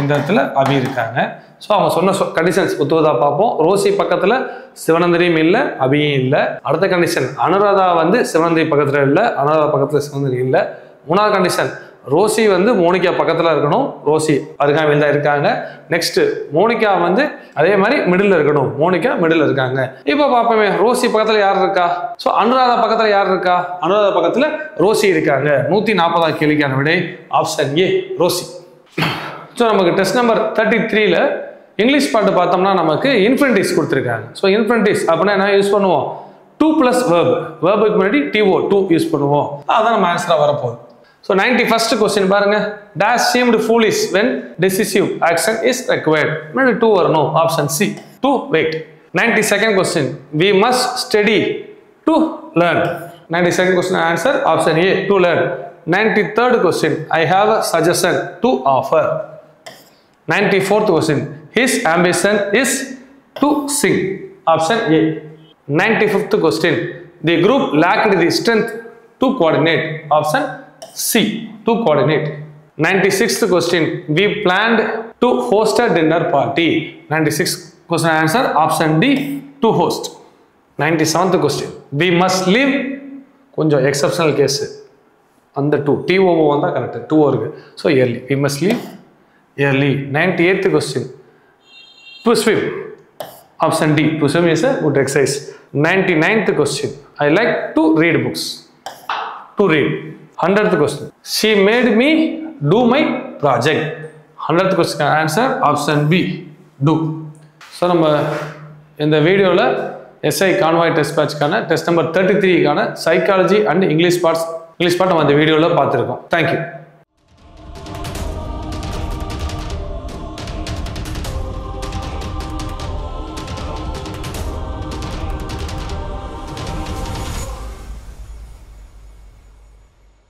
இந்த இடத்துல அபி இருக்காங்க. ஸோ அவங்க சொன்ன கண்டிஷன்ஸ் ஒத்துவதா பார்ப்போம். ரோசி பக்கத்துல சிவநந்தினியும் இல்லை, அபியும் இல்லை. அடுத்த கண்டிஷன் அனுராதா வந்து சிவநந்தினி பக்கத்துல இல்லை, அனுராதா பக்கத்துல சிவநந்தினி இல்லை. மூணாவது கண்டிஷன் ரோசி வந்து மோனிகா பக்கத்துல இருக்கணும், ரோசி அருகாமையில் தான் இருக்காங்க. நெக்ஸ்ட் மோனிகா வந்து அதே மாதிரி மிடில் இருக்கணும், மோனிகா மிடில் இருக்காங்க. இப்போ பார்ப்போமே, ரோசி பக்கத்துல யார் இருக்கா? ஸோ அனுராதா பக்கத்துல யார் இருக்கா? அனுராதா பக்கத்துல ரோசி இருக்காங்க. 140வது கேள்விக்கான விடை ஆப்ஷன் ஏ, ரோசி. ஸோ நமக்கு டெஸ்ட் நம்பர் 33ல இங்கிலீஷ் பாட்டு பார்த்தோம்னா நமக்கு இன்ஃபினிட்டிஸ் கொடுத்துருக்காங்க. ஸோ இன்ஃபினிட்டிஸ் அப்படின்னா என்ன யூஸ் பண்ணுவோம்? 2+ வேர்புக்கு முன்னாடி TO2 யூஸ் பண்ணுவோம். அதான் நம்ம ஆன்சரா வரப்போகுது. ஸோ 91st கொஸ்டின் பாருங்க. Dash seemed foolish when decisive action is required. முன்னாடி 2 வரணும். Option C, to wait. 92nd question. We must study to learn. 92nd question answer option A, to learn. 93rd question. I have a suggestion to offer. 94th question. His ambition is to sing. Option A. 95th question. The group lacked the strength to coordinate. Option C, to coordinate. 96th question. We planned to host a dinner party. 96th question answer option D, to host. 97th question. We must leave. கொஞ்சம் exceptional case. அந்த 2 TOO வந்தா correct. 2 இருக்கு. So early. We must leave early. 98th question. To swim. Option D. To swim is a good exercise. 99th question. I like to read books. To read. 100th question. She made me do my project. 100th question answer option B. Do. So நம்ம இந்த வீடியோல SI Convoy Test Batchக்கான test number 33க்கான psychology and English part நம்ம இந்த வீடியோல பார்த்திருக்கோம். Thank you.